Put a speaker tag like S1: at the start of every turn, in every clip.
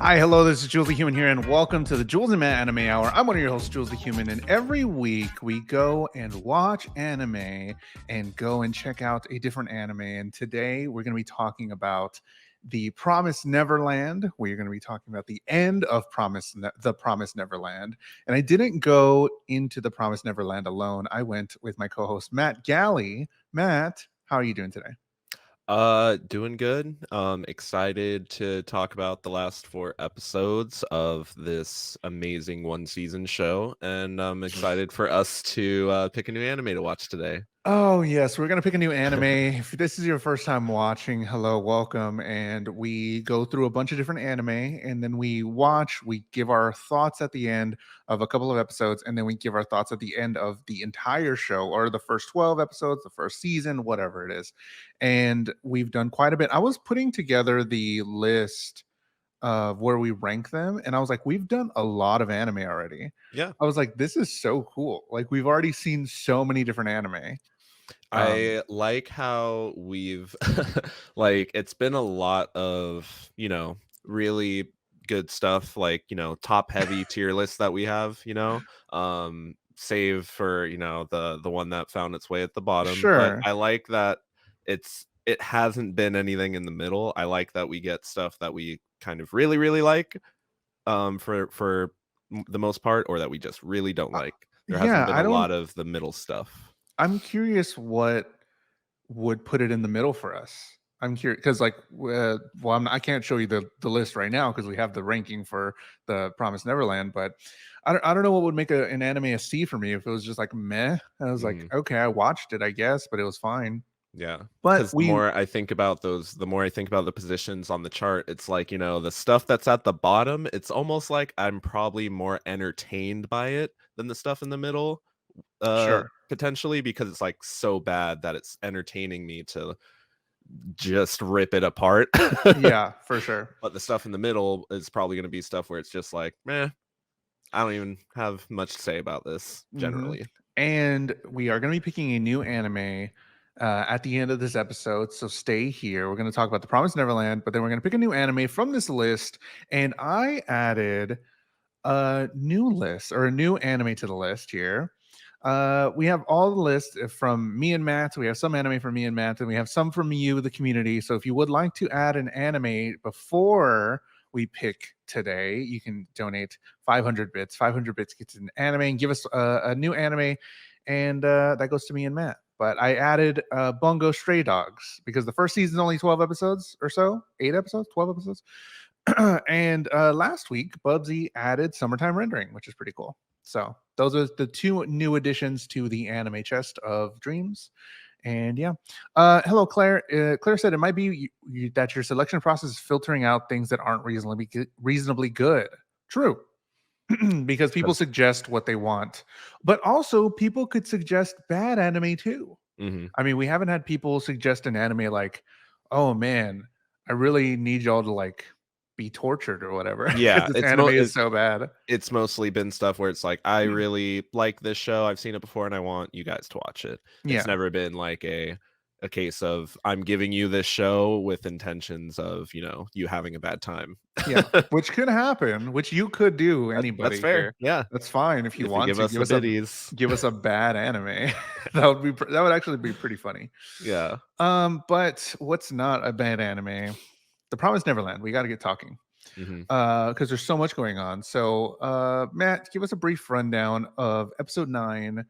S1: Hi, hello, this is Jules the Human here, and welcome to the Jules Matt Anime Hour. I'm one of your hosts, Jules the Human, and every week we go and watch anime and go and check out a different anime. And today we're going to be talking about the Promised Neverland. We're going to be talking about the end of the Promised Neverland. And I didn't go into the Promised Neverland alone. I went with my co-host Matt Galley. Matt, how are you doing today?
S2: Doing good. Excited to talk about the last 4 episodes of this amazing one season show, and I'm excited for us to pick a new anime to watch today.
S1: Oh, yes, we're going to pick a new anime. If this is your first time watching, hello, welcome. And we go through a bunch of different anime and then we give our thoughts at the end of a couple of episodes, and then we give our thoughts at the end of the entire show or the first 12 episodes, the first season, whatever it is. And we've done quite a bit. I was putting together the list of where we rank them, and I was like, we've done a lot of anime already.
S2: Yeah,
S1: I was like, this is so cool. Like, we've already seen so many different anime.
S2: I like how we've like it's been a lot of, really good stuff, like, top heavy tier lists that we have, save for, the one that found its way at the bottom. But
S1: Sure.
S2: I like that it hasn't been anything in the middle. I like that we get stuff that we kind of really, really like, for the most part, or that we just really don't
S1: Uh,
S2: like. There hasn't
S1: yeah,
S2: been
S1: I
S2: a
S1: don't
S2: lot of the middle stuff.
S1: I'm curious what would put it in the middle for us. I'm curious because, like, well, I can't show you the list right now because we have the ranking for the Promised Neverland. But I don't know what would make an anime a C for me if it was just like meh. I was like,
S2: Mhm.
S1: okay, I watched it, I guess, but it was fine.
S2: Yeah,
S1: But
S2: because the more I think about the positions on the chart, it's like, the stuff that's at the bottom, it's almost like I'm probably more entertained by it than the stuff in the middle,
S1: sure,
S2: potentially, because it's, like, so bad that it's entertaining me to just rip it apart.
S1: yeah, for sure.
S2: But the stuff in the middle is probably gonna be stuff where it's just like, "Meh, I don't even have much to say about this,"
S1: hmm
S2: generally.
S1: And we are going to be picking a new anime at the end of this episode. So stay here. We're going to talk about The Promised Neverland, but then we're going to pick a new anime from this list. And I added a new list or a new anime to the list here. We have all the lists from me and Matt. We have some anime from me and Matt, and we have some from you, the community. So if you would like to add an anime before we pick today, you can donate 500 bits. 500 bits gets an anime and give us a new anime, and that goes to me and Matt. But I added Bungo Stray Dogs because the first season is only 12 episodes or so, 8 episodes, 12 episodes. And last week, Bubsy added Summertime Rendering, which is pretty cool. So those are the two new additions to the anime chest of dreams. And yeah, hello, Claire. Claire said it might be that your selection process is filtering out things that aren't reasonably good. True, because people
S2: 'Cause
S1: suggest what they want, but also people could suggest bad anime too.
S2: Mhm.
S1: I mean, we haven't had people suggest an anime like, "Oh man, I really need y'all to like be tortured or whatever because
S2: Yeah,
S1: this anime is so bad."
S2: it's mostly been stuff where it's like, I
S1: Mm.
S2: really like this show, I've seen it before, and I want you guys to watch it. It's
S1: Yeah,
S2: never been like a case of, I'm giving you this show with intentions of, you having a bad time.
S1: yeah, which could happen, which you could do,
S2: That's
S1: anybody
S2: fair,
S1: here.
S2: yeah.
S1: That's fine if you
S2: If you
S1: want
S2: give
S1: to
S2: us the biddies.
S1: give us a bad anime. That would actually be pretty funny.
S2: Yeah.
S1: But what's not a bad anime? The Promised Neverland. We got to get talking.
S2: Mhm.
S1: Because there's so much going on. So, Matt, give us a brief rundown of episode 9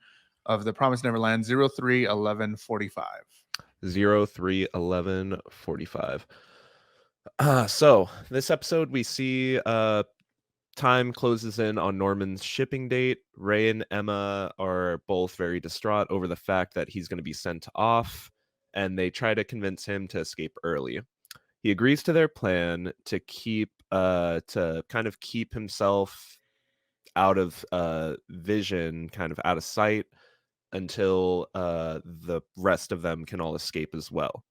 S1: of The Promised Neverland 03/11/45.
S2: 03/11/45. So this episode we see time closes in on Norman's shipping date. Ray and Emma are both very distraught over the fact that he's going to be sent off, and they try to convince him to escape early. He agrees to their plan to kind of keep himself out of vision, kind of out of sight, until the rest of them can all escape as well.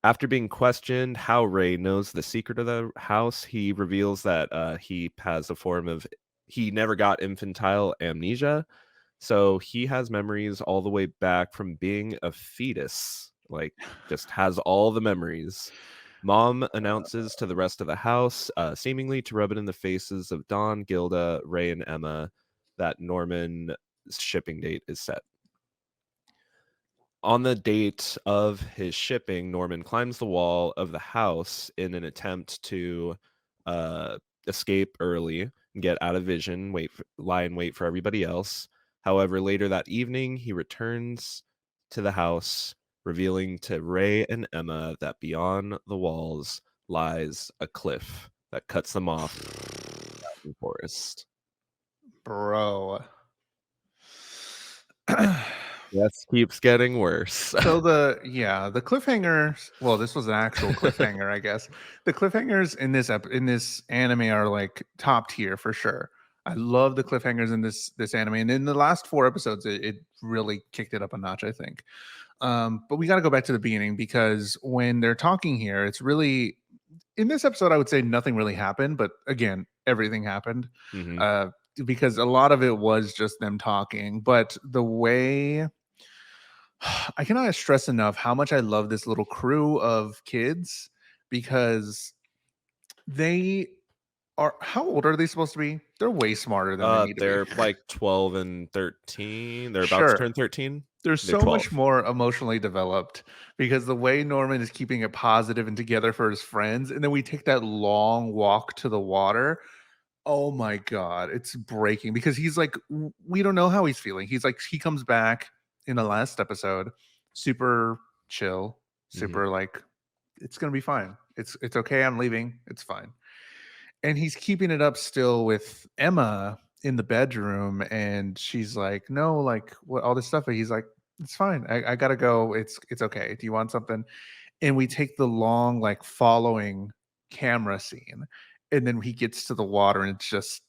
S2: After being questioned how Ray knows the secret of the house, he reveals that he never got infantile amnesia. So he has memories all the way back from being a fetus, like just has all the memories. Mom announces to the rest of the house, seemingly to rub it in the faces of Dawn, Gilda, Ray, and Emma, that Norman's shipping date is set. On the date of his shipping, Norman climbs the wall of the house in an attempt to escape early and get out of vision, lie in wait for everybody else. However, later that evening, he returns to the house, revealing to Ray and Emma that beyond the walls lies a cliff that cuts them off from the forest.
S1: Bro.
S2: Yes, keeps getting worse.
S1: So the cliffhangers. Well, this was an actual cliffhanger, I guess. The cliffhangers in this anime are like top tier for sure. I love the cliffhangers in this anime, and in the last 4 episodes, it really kicked it up a notch, I think. But we got to go back to the beginning because when they're talking here, it's really in this episode. I would say nothing really happened, but again, everything happened.
S2: Mhm.
S1: Uh, because a lot of it was just them talking, but the way I cannot stress enough how much I love this little crew of kids because they are how old are they supposed to be? They're way smarter than they need to be.
S2: They're like 12 and 13. They're about to
S1: Sure.
S2: turn 13.
S1: They're
S2: They're
S1: so
S2: 12.
S1: much more emotionally developed because the way Norman is keeping it positive and together for his friends, and then we take that long walk to the water. Oh my god, it's breaking because he's like we don't know how he's feeling. He's like he comes back in the last episode super chill,
S2: Mhm.
S1: super like it's going to be fine. It's okay. I'm leaving. It's fine. And he's keeping it up still with Emma in the bedroom and she's like, "No, like what all this stuff." And he's like, "It's fine. I got to go. It's okay. Do you want something?" And we take the long like following camera scene and then he gets to the water and it's just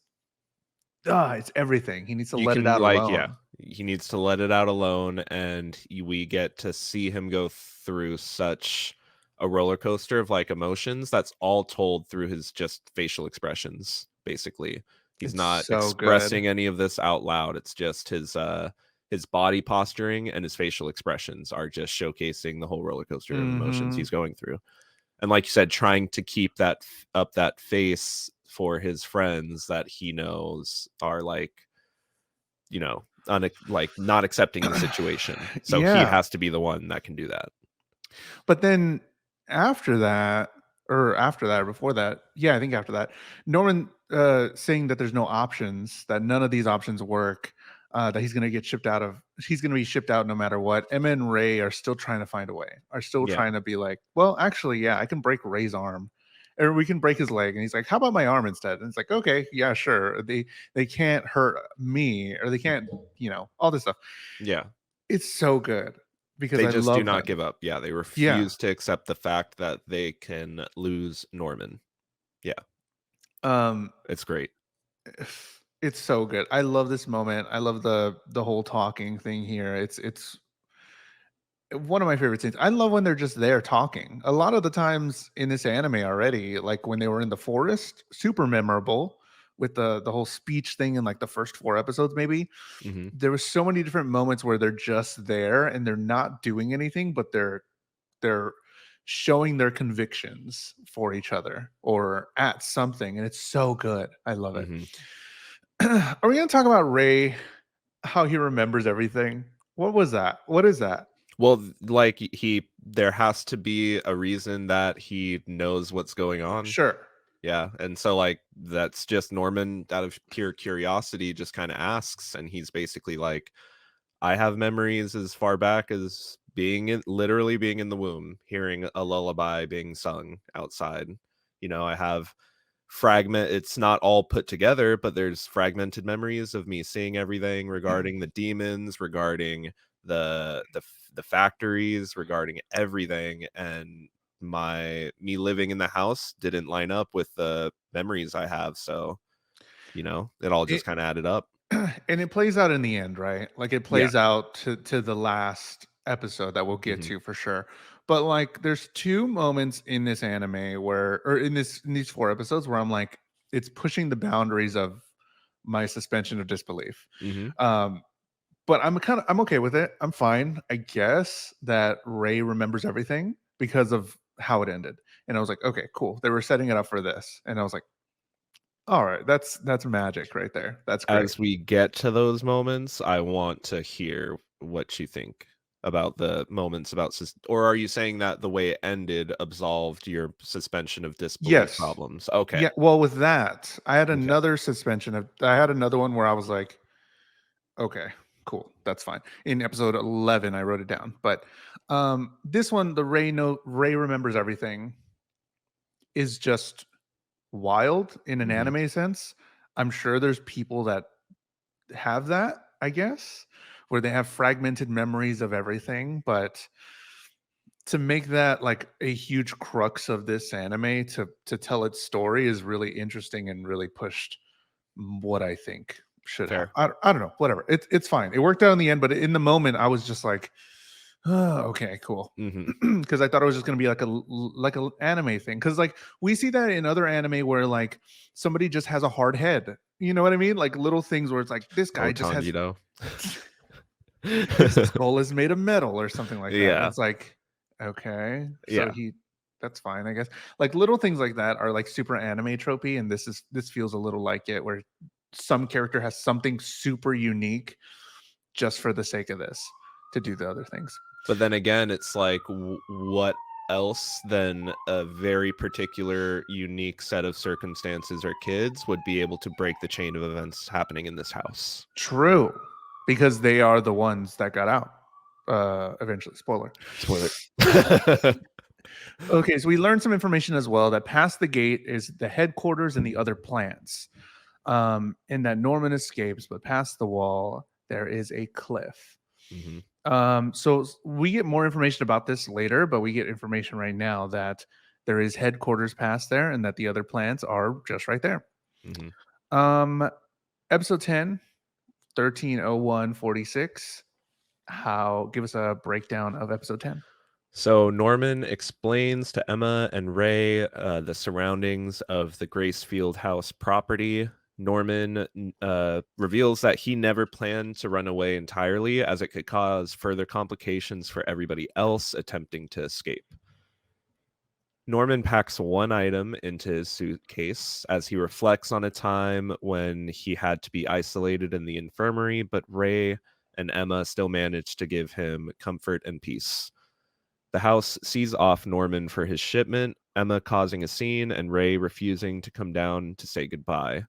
S1: it's everything. He needs to
S2: You
S1: let it
S2: can
S1: out
S2: like yeah,
S1: alone.
S2: he needs to let it out alone, and we get to see him go through such a roller coaster of like emotions that's all told through his just facial expressions, basically. He's
S1: It's
S2: not
S1: so good.
S2: expressing any of this out loud. It's just his body posturing and his facial expressions are just showcasing the whole roller coaster of emotions
S1: Mhm.
S2: he's going through. And like you said, trying to keep that face for his friends that he knows are like, like not accepting the situation. So he
S1: Yeah.
S2: has to be the one that can do that.
S1: But then after that, or after that, or before that, yeah, I think after that, Norman saying that there's no options, that none of these options work, that he's gonna be shipped out no matter what. Emma and Ray are still trying to find a way, are still
S2: Yeah.
S1: trying to be like, well, actually, yeah, I can break Ray's arm. Or we can break his leg. And he's like, how about my arm instead? And it's like, okay, yeah, sure. They can't hurt me, or they can't, all this stuff.
S2: Yeah.
S1: It's so good because
S2: They
S1: I
S2: just do
S1: love
S2: not
S1: them.
S2: give up. Yeah, they
S1: Yeah.
S2: refuse to accept the fact that they can lose Norman. Yeah,
S1: Um,
S2: it's great.
S1: it's so good. I love this moment. I love the whole talking thing here. It's one of my favorite scenes. I love when they're just there talking. A lot of the times in this anime already, like when they were in the forest, super memorable with the whole speech thing in like the first 4 episodes, maybe.
S2: Mhm.
S1: There was so many different moments where they're just there and they're not doing anything, but they're showing their convictions for each other or at something, and it's so good. I love it.
S2: Mhm.
S1: Are we going to talk about Ray? How he remembers everything? What was that? What is that?
S2: Well, like there has to be a reason that he knows what's going on.
S1: Sure.
S2: Yeah, and so, like, that's just Norman out of pure curiosity just kinda asks, and he's basically like, "I have memories as far back as literally being in the womb, hearing a lullaby being sung outside. I have it's not all put together, but there's fragmented memories of me seeing everything regarding the demons, regarding the factories, regarding everything, and me living in the house didn't line up with the memories I have, so, it all just
S1: It
S2: kinda added up."
S1: and it plays out in the end, right? Like it
S2: Yeah.
S1: plays out to the last episode that we'll get
S2: Mhm.
S1: to for sure. But like there's two moments in this anime where or in these 4 episodes where I'm like it's pushing the boundaries of my suspension of disbelief.
S2: Mhm.
S1: Um but I'm okay with it. I'm fine. I guess that Ray remembers everything because of how it ended. And I was like, okay, cool. They were setting it up for this. And I was like, all right, that's magic right there. That's great.
S2: As we get to those moments, I want to hear what you think about the moments about or are you saying that the way it ended absolved your suspension of disbelief
S1: Yes.
S2: problems? Okay.
S1: Yeah. Well, with that,
S2: Okay.
S1: I had another one where I was like, okay, cool. That's fine. In episode 11, I wrote it down. But this one, the Ray remembers everything is just wild in an
S2: Mhm.
S1: anime sense. I'm sure there's people that have that, I guess, where they have fragmented memories of everything. But to make that like a huge crux of this anime to tell its story is really interesting and really pushed what I think should happen.
S2: Fair.
S1: I don't know, whatever. It's fine. It worked out in the end, but in the moment, I was just like, oh, okay, cool.
S2: Mhm.
S1: Because I thought it was just gonna be like a anime thing. Because like we see that in other anime where like somebody just has a hard head. You know what I mean? Like little things where it's like this guy
S2: Oh,
S1: just has
S2: Tanjiro.
S1: his skull is made of metal or something like that. And
S2: Yeah.
S1: it's like, okay, so
S2: Yeah.
S1: he that's fine, I guess. Like little things like that are like super anime tropey, and this feels a little like it, where some character has something super unique just for the sake of this to do the other things.
S2: But then again, it's like, what else than a very particular, unique set of circumstances or kids would be able to break the chain of events happening in this house?
S1: True, because they are the ones that got out eventually. Spoiler.
S2: Spoiler.
S1: Okay, so we learned some information as well that past the gate is the headquarters and the other plants. And that Norman escapes, but past the wall, there is a cliff.
S2: Mhm.
S1: So we get more information about this later, but we get information right now that there is headquarters past there and that the other plants are just right there.
S2: Mhm.
S1: Um, episode 10, 130146. Give us a breakdown of episode 10.
S2: So Norman explains to Emma and Ray the surroundings of the Gracefield house property. Norman reveals that he never planned to run away entirely, as it could cause further complications for everybody else attempting to escape. Norman packs one item into his suitcase as he reflects on a time when he had to be isolated in the infirmary, but Ray and Emma still managed to give him comfort and peace. The house sees off Norman for his shipment, Emma causing a scene and Ray refusing to come down to say goodbye.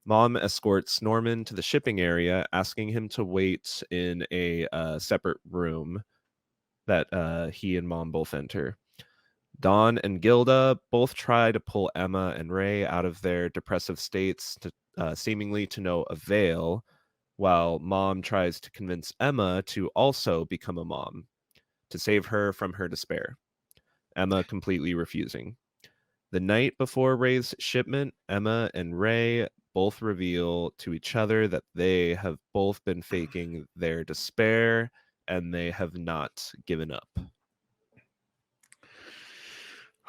S2: Mom escorts Norman to the shipping area, asking him to wait in a separate room that he and Mom both enter. Dawn and Gilda both try to pull Emma and Ray out of their depressive states, seemingly to no avail, while Mom tries to convince Emma to also become a mom, to save her from her despair. Emma completely refusing. The night before Ray's shipment, Emma and Ray both reveal to each other that they have both been faking their despair and they have not given up.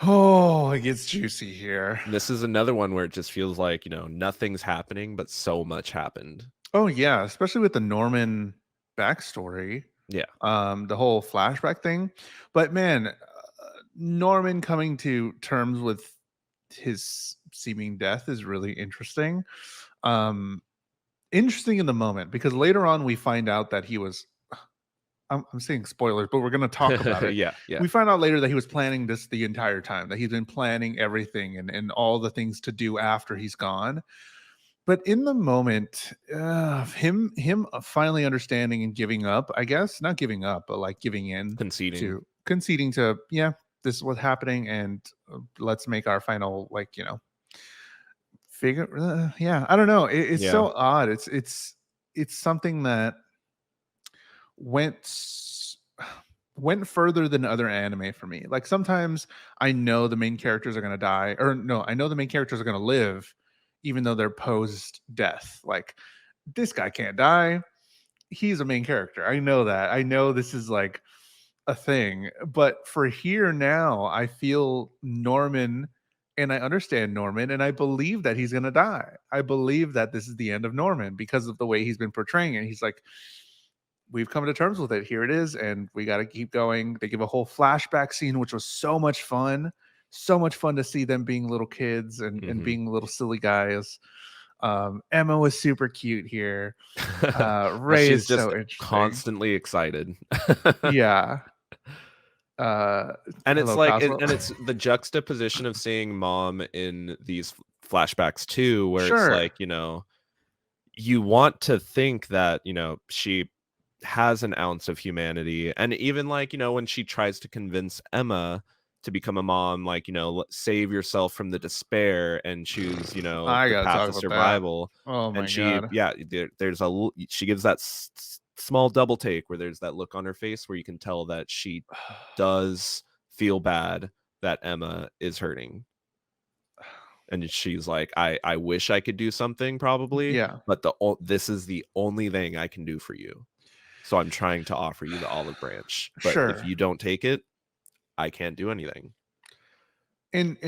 S1: Oh, it gets juicy here.
S2: And this is another one where it just feels like, nothing's happening, but so much happened.
S1: Oh yeah, especially with the Norman backstory,
S2: Yeah.
S1: the whole flashback thing. But man, Norman coming to terms with his seeming death is really interesting. Um, Interesting in the moment because later on we find out that he was. I'm saying spoilers, but we're going to talk about it.
S2: Yeah. Yeah.
S1: We find out later that he was planning this the entire time. That he's been planning everything and all the things to do after he's gone. But in the moment, him finally understanding and giving up, I guess not giving up, but like giving in
S2: Conceding.
S1: to conceding to, yeah, this is what's happening, and let's make our final, like, figure. Yeah, I don't know. It's
S2: Yeah.
S1: so odd. It's something that went went further than other anime for me. Like sometimes I know the main characters are going to die, or no, I know the main characters are going to live even though they're post death. Like this guy can't die. He's a main character. I know that. I know this is like a thing, but for here now, I feel Norman and I understand Norman and I believe that he's going to die. I believe that this is the end of Norman because of the way he's been portraying it. He's like, we've come to terms with it. Here it is, and we got to keep going. They give a whole flashback scene, which was so much fun. So much fun to see them being little kids and being little silly guys. Emma was super cute here. Ray
S2: She's
S1: is
S2: just
S1: so interesting.
S2: constantly excited.
S1: Yeah.
S2: And it's
S1: Hello,
S2: like,
S1: Cosmo.
S2: and it's the juxtaposition of seeing mom in these flashbacks too, where it's
S1: Sure.
S2: like, you want to think that, she has an ounce of humanity. And even like, when she tries to convince Emma to become a mom, like, save yourself from the despair and choose,
S1: I
S2: the
S1: gotta
S2: path
S1: talk
S2: of
S1: about that.
S2: survival.
S1: Oh my
S2: And she,
S1: god.
S2: yeah, she gives that small double take where there's that look on her face where you can tell that she does feel bad that Emma is hurting. And she's like, I wish I could do something probably,
S1: Yeah.
S2: but this is the only thing I can do for you. So I'm trying to offer you the olive branch, but if
S1: Sure.
S2: you don't take it, I can't do anything.
S1: And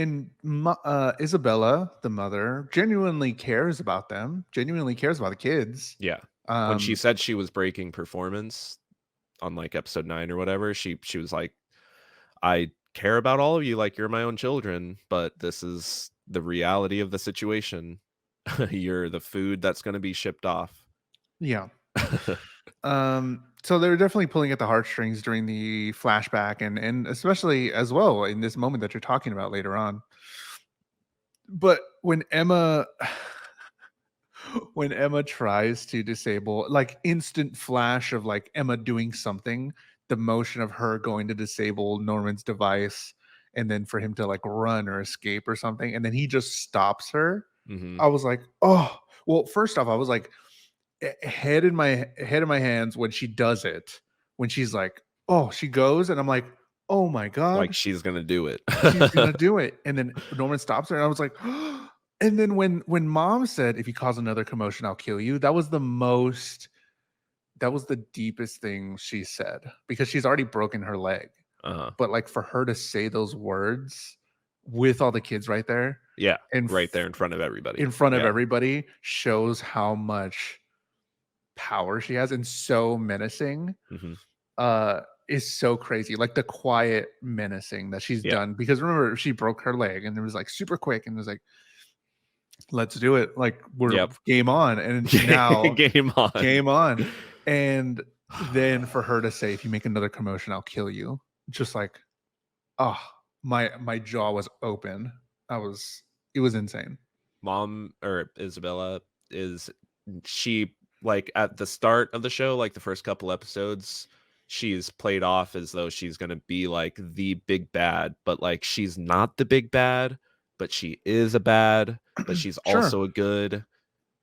S1: Isabella, the mother, genuinely cares about them, genuinely cares about the kids.
S2: Yeah. When she
S1: Um,
S2: said she was breaking performance on like episode 9 or whatever, she was like, I care about all of you like you're my own children, but this is the reality of the situation. You're the food that's going to be shipped off.
S1: yeah. So they're definitely pulling at the heartstrings during the flashback and especially as well in this moment that you're talking about later on. But when Emma when Emma tries to disable, like instant flash of like Emma doing something, the motion of her going to disable Norman's device and then for him to like run or escape or something and then he just stops her.
S2: hmm
S1: I was like, "Oh, well, first off, I was like head in my hands when she does it. When she's like, "Oh, she goes." And I'm like, "Oh my
S2: Like
S1: god,
S2: she's going to do it.
S1: she's gonna do it." And then Norman stops her, and I was like, and then when mom said, "If you cause another commotion, I'll kill you," that was the deepest thing she said because she's already broken her leg.
S2: uh-huh.
S1: But like for her to say those words with all the kids right there
S2: Yeah,
S1: and
S2: right there in front of everybody.
S1: in front of
S2: Yeah.
S1: everybody shows how much power she has and so menacing
S2: hmm
S1: is so crazy. Like the quiet menacing that she's
S2: Yeah.
S1: done because remember she broke her leg and it was like super quick and it was like let's do it. Like we're
S2: Yep.
S1: game on. And now
S2: Game on.
S1: game on. And then for her to say, if you make another commotion, I'll kill you. Just like, oh, my jaw was open. It was insane.
S2: Mom or Isabella is she like at the start of the show, like the first couple episodes, she's played off as though she's gonna be like the big bad, but like she's not the big bad, but she is a bad, but she's
S1: Sure.
S2: also a good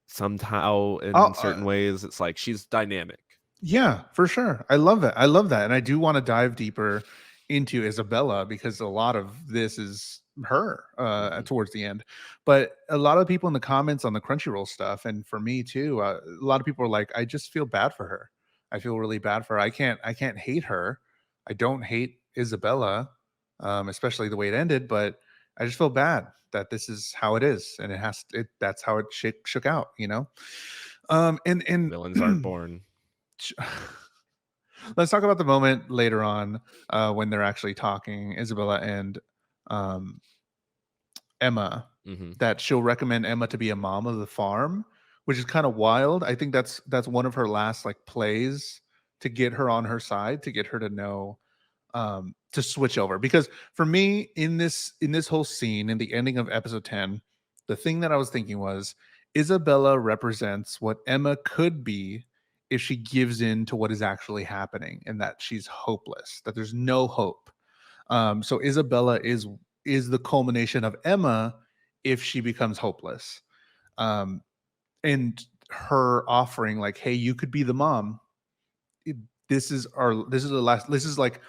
S2: somehow
S1: I'll,
S2: in certain ways. It's like she's dynamic.
S1: Yeah, for sure. I love that. I love that. And I do want to dive deeper into Isabella because a lot of this is her
S2: hmm
S1: towards the end. But a lot of people in the comments on the Crunchyroll stuff, and for me too, a lot of people are like, I just feel bad for her. I feel really bad for her. I can't hate her. I don't hate Isabella, especially the way it ended, but I just feel bad that this is how it is. And that's how it shook out, you know? And
S2: Villains aren't born.
S1: let's talk about the moment later on when they're actually talking, Isabella and um, Emma,
S2: hmm
S1: that she'll recommend Emma to be a mom of the farm, which is kind of wild. I think that's one of her last like plays to get her on her side, to get her to know to switch over. Because for me, in this whole scene, in the ending of episode 10, the thing that I was thinking was Isabella represents what Emma could be if she gives in to what is actually happening and that she's hopeless, that there's no hope. So Isabella is the culmination of Emma if she becomes hopeless. Um, and her offering like, hey, you could be the mom. It- this is the last, this is like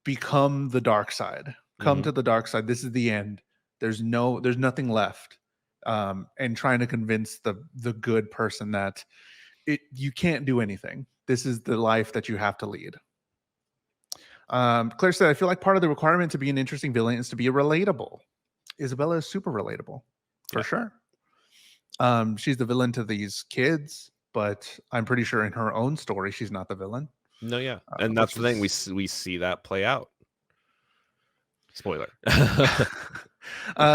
S1: become the dark side. Come
S2: hmm
S1: to the dark side. This is the end. There's nothing left. And trying to convince the good person that you can't do anything. This is the life that you have to lead. Claire said, I feel like part of the requirement to be an interesting villain is to be relatable. Isabella is super relatable, for
S2: Yeah.
S1: sure. She's the villain to these kids, but I'm pretty sure in her own story she's not the villain.
S2: No, yeah, and that's
S1: Which
S2: the thing.
S1: is
S2: We see that play out. Spoiler.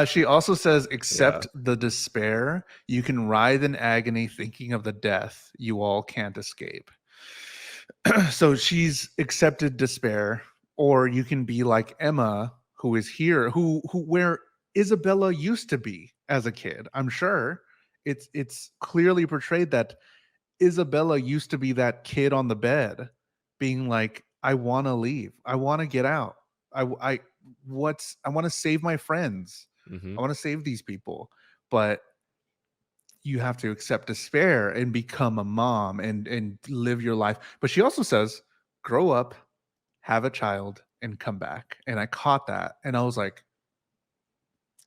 S1: she also says,
S2: Yeah.
S1: accept the despair. You can writhe in agony thinking of the death you all can't escape. So she's accepted despair, or you can be like Emma, who is here, who where Isabella used to be as a kid. I'm sure it's clearly portrayed that Isabella used to be that kid on the bed, being like, I want to leave. I want to get out. I want to save my friends.
S2: Mhm.
S1: I want to save these people. But you have to accept despair and become a mom and live your life. But she also says, grow up, have a child, and come back. And I caught that. And I was like,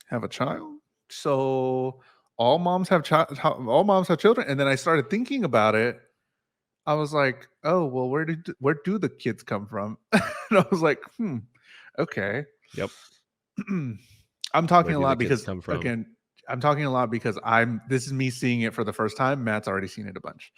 S1: have a child? So all moms have all moms have children. And then I started thinking about it. I was like, oh, well, where do the kids come from? And I was like, okay.
S2: Yep.
S1: I'm talking a
S2: do the
S1: lot
S2: kids
S1: because
S2: come from?
S1: again, I'm talking a lot because this is me seeing it for the first time. Matt's already seen it a bunch.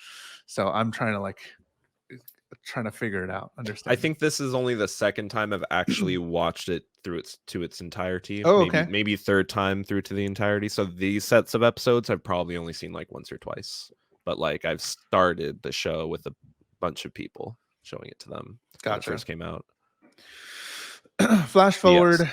S1: So I'm trying to figure it out, understand.
S2: I think this is only the second time I've actually watched it through its entirety.
S1: Oh, okay.
S2: Maybe third time through to the entirety. So these sets of episodes I've probably only seen like once or twice. But like I've started the show with a bunch of people showing it to them when it first came out.
S1: Flash forward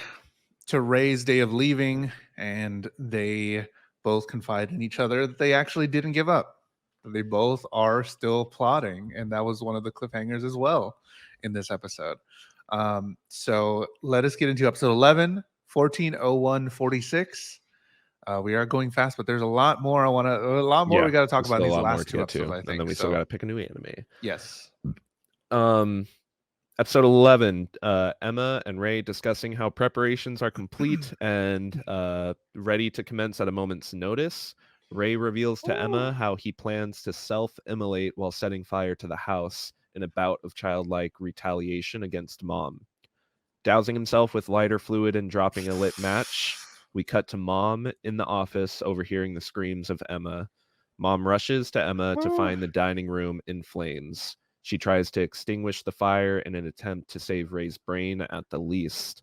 S1: to Ray's day of leaving, and they both confide in each other that they actually didn't give up. They both are still plotting, and that was one of the cliffhangers as well in this episode. So let us get into episode 11, 14:01:46. We are going fast, but there's a lot more we got to talk about in these last two episodes, I think.
S2: And then we still got to pick a new anime.
S1: Yes.
S2: Episode 11, Emma and Ray discussing how preparations are complete and ready to commence at a moment's notice. Ray reveals to Emma how he plans to self-immolate while setting fire to the house in a bout of childlike retaliation against Mom. Dousing himself with lighter fluid and dropping a lit match, we cut to Mom in the office overhearing the screams of Emma. Mom rushes to Emma to find the dining room in flames. She tries to extinguish the fire in an attempt to save Ray's brain at the least.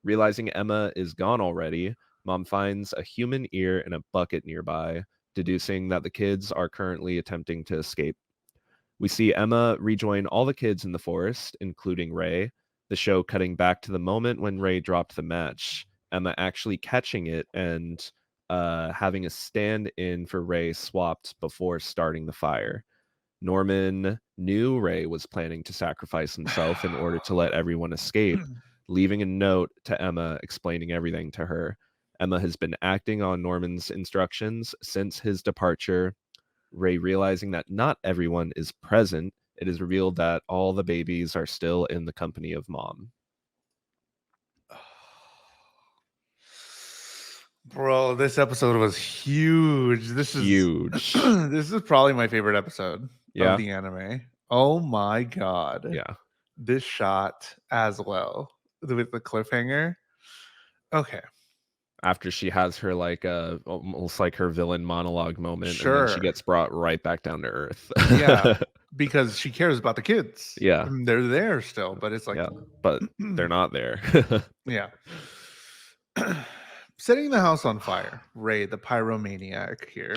S2: Realizing Emma is gone already, Mom finds a human ear in a bucket nearby, deducing that the kids are currently attempting to escape. We see Emma rejoin all the kids in the forest, including Ray, the show cutting back to the moment when Ray dropped the match, Emma actually catching it and having a stand-in for Ray swapped before starting the fire. Norman knew Ray was planning to sacrifice himself in order to let everyone escape, leaving a note to Emma explaining everything to her. Emma has been acting on Norman's instructions since his departure. Ray realizing that not everyone is present, it is revealed that all the babies are still in the company of Mom.
S1: Bro, this episode was huge. This is
S2: huge.
S1: This is probably my favorite episode of the anime. Oh my god.
S2: Yeah.
S1: This shot as well with the cliffhanger. Okay.
S2: After she has her like almost like her villain monologue moment, and then she gets brought right back down to earth.
S1: Yeah, because she cares about the kids.
S2: Yeah,
S1: they're there still, but it's like,
S2: but they're not there.
S1: Yeah. Setting the house on fire, Ray the pyromaniac here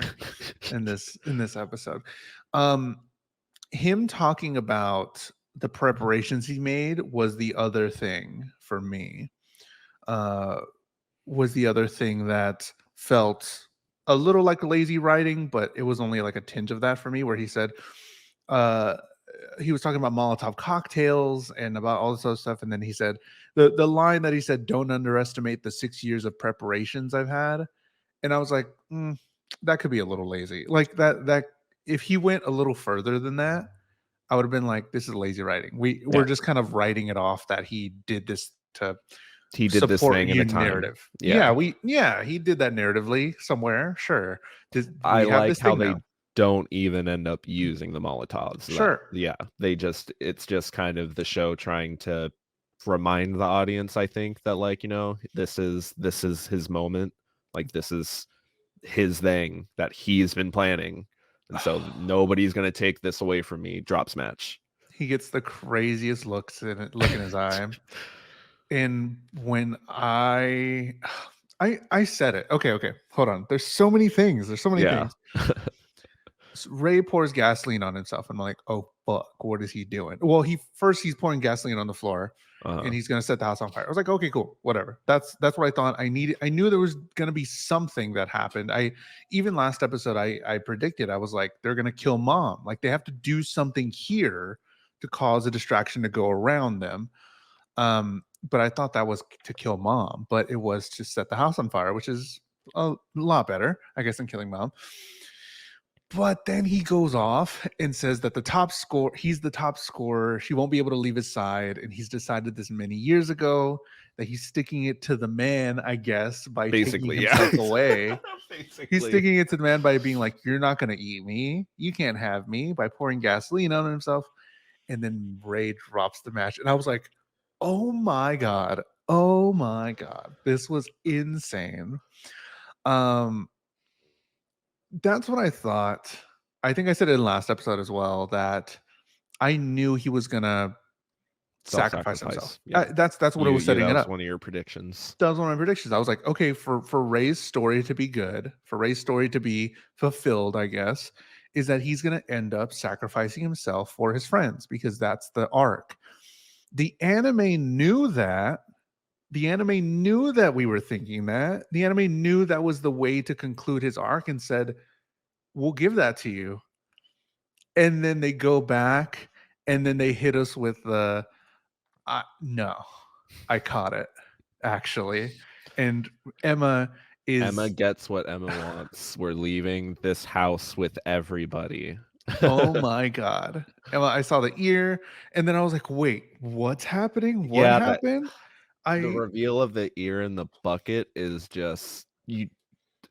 S1: in this episode. Him talking about the preparations he made was the other thing for me. Was the other thing that felt a little like lazy writing, but it was only like a tinge of that for me, where he said he was talking about Molotov cocktails and about all this other stuff, and then he said the line that he said, "Don't underestimate the 6 years of preparations I've had," and I was like, that could be a little lazy. Like that if he went a little further than that, I would have been like, this is lazy writing. We're just kind of writing it off that he did this to
S2: this thing in a time.
S1: Narrative. He did that narratively somewhere. Sure.
S2: I like how they don't even end up using the Molotovs.
S1: Sure.
S2: It's just kind of the show trying to remind the audience, I think, that like, this is his moment. Like this is his thing that he's been planning. And so nobody's gonna take this away from me. Drops match.
S1: He gets the craziest look in his eye. And when I said it. Okay. Hold on. There's so many things. There's so many
S2: Yeah.
S1: things. Ray pours gasoline on himself. I'm like, oh fuck, what is he doing? Well, he's pouring gasoline on the floor and he's gonna set the house on fire. I was like, okay, cool, whatever. That's what I thought. I knew there was gonna be something that happened. I even last episode I predicted, I was like, they're gonna kill mom. Like they have to do something here to cause a distraction to go around them. But I thought that was to kill mom, but it was to set the house on fire, which is a lot better, I guess, than killing mom. But then he goes off and says that he's the top scorer. She won't be able to leave his side. And he's decided this many years ago that he's sticking it to the man, I guess, by taking
S2: Basically,
S1: himself
S2: yeah.
S1: away.
S2: Basically.
S1: He's sticking it to the man by being like, you're not going to eat me. You can't have me, by pouring gasoline on himself. And then Ray drops the match. And I was like, oh my God. Oh my God. This was insane. That's what I thought. I think I said it in last episode as well that I knew he was gonna sacrifice himself.
S2: Yeah.
S1: That's what it was setting
S2: that
S1: it
S2: was
S1: up.
S2: one of your predictions.
S1: That was one of my predictions. I was like, okay, for Ray's story to be good, for Ray's story to be fulfilled, I guess, is that he's gonna end up sacrificing himself for his friends because that's the arc. The anime knew that. The anime knew that we were thinking that. The anime knew that was the way to conclude his arc and said, we'll give that to you. And then they go back and then they hit us with the no, I caught it actually. And Emma
S2: gets what Emma wants. We're leaving this house with everybody.
S1: Oh my God. Emma, I saw the ear and then I was like, wait, what's happening? What
S2: Yeah,
S1: happened?
S2: the reveal of the ear in the bucket is just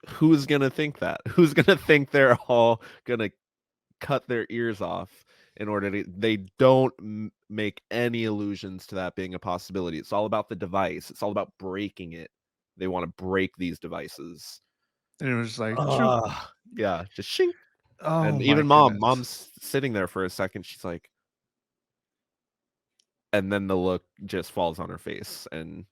S2: who's gonna think that? Who's gonna think they're all gonna cut their ears off in order to they don't make any allusions to that being a possibility. It's all about the device. It's all about breaking it. They want to break these devices.
S1: And it was just like,
S2: yeah, just shink.
S1: oh,
S2: And
S1: my
S2: even
S1: goodness.
S2: mom's sitting there for a second. She's like, and then the look just falls on her face and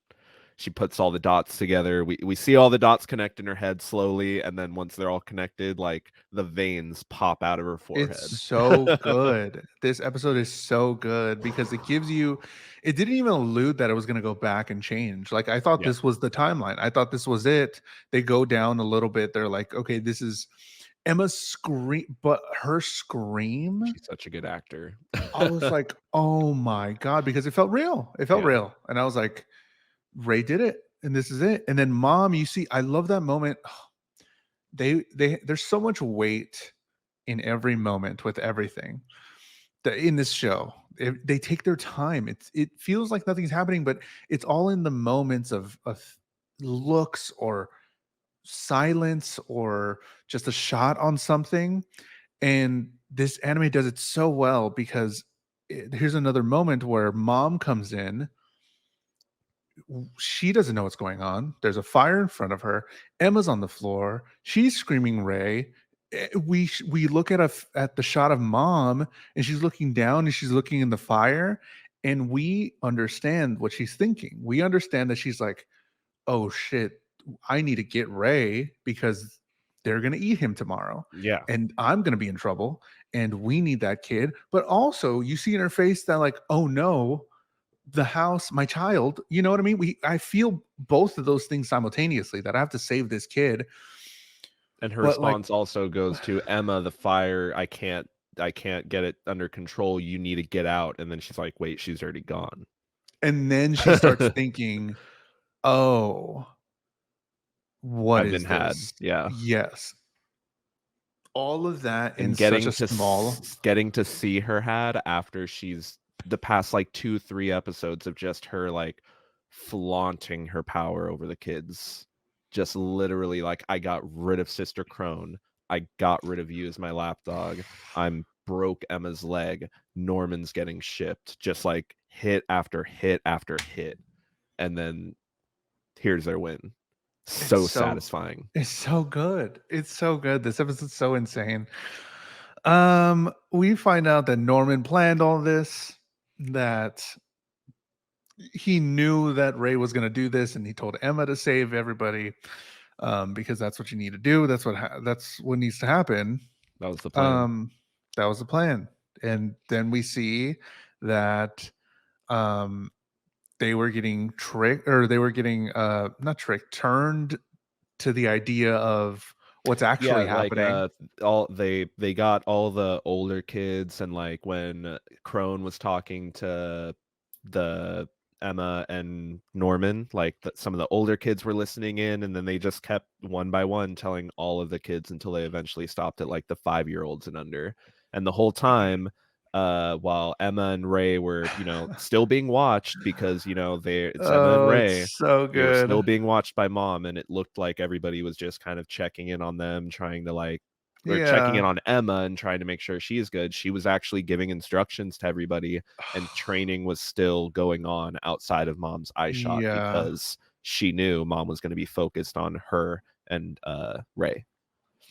S2: she puts all the dots together. We see all the dots connect in her head slowly, and then once they're all connected, like the veins pop out of her forehead.
S1: It's so good. This episode is so good because it didn't even allude that it was going to go back and change. Like I thought this was the timeline. I thought this was it. They go down a little bit. They're like, okay, this is Emma's scream, but her scream.
S2: She's such a good actor.
S1: I was like, oh my God, because it felt real. It felt real. And I was like, Ray did it. And this is it. And then mom, you see, I love that moment. There's so much weight in every moment with everything in this show. They take their time. It feels like nothing's happening, but it's all in the moments of looks or silence or just a shot on something. And this anime does it so well because here's another moment where mom comes in. She doesn't know what's going on. There's a fire in front of her. Emma's on the floor. She's screaming Ray. We look at the shot of mom and she's looking down and she's looking in the fire and we understand what she's thinking. We understand that she's like, oh shit, I need to get Ray because they're going to eat him tomorrow.
S2: Yeah.
S1: And I'm going to be in trouble and we need that kid. But also you see in her face that like, oh no, the house, my child, you know what I mean? I feel both of those things simultaneously that I have to save this kid.
S2: And her response also goes to Emma, the fire, I can't get it under control. You need to get out. And then she's like, wait, she's already gone.
S1: And then she starts thinking, oh, what is this?
S2: Yeah.
S1: Yes. All of that
S2: and
S1: in
S2: getting
S1: such a small
S2: getting to see her had after she's the past like 2-3 episodes of just her like flaunting her power over the kids. Just literally like, I got rid of Sister Crone. I got rid of you as my lapdog. I'm broke Emma's leg. Norman's getting shipped. Just like hit after hit after hit. And then here's their win. So satisfying.
S1: It's so good. It's so good. This episode's so insane. We find out that Norman planned all this, that he knew that Ray was going to do this, and he told Emma to save everybody, because that's what you need to do. That's what needs to happen.
S2: That was the plan.
S1: That was the plan. And then we see that um, they were getting tricked, or they were getting not tricked, turned to the idea of what's
S2: Yeah,
S1: actually
S2: like
S1: happening.
S2: all they got all the older kids, and like when Crone was talking to the Emma and Norman, like some of the older kids were listening in, and then they just kept one by one telling all of the kids until they eventually stopped at like the 5-year-olds and under. And the whole time, while Emma and Ray were, still being watched, because it's Emma and
S1: Oh,
S2: Ray,
S1: it's so
S2: they were still
S1: good.
S2: being watched by Mom, and it looked like everybody was just kind of checking in on them, or checking in
S1: Yeah.
S2: on Emma and trying to make sure she is good. She was actually giving instructions to everybody, and training was still going on outside of Mom's eye shot,
S1: Yeah.
S2: because she knew Mom was going to be focused on her and Ray.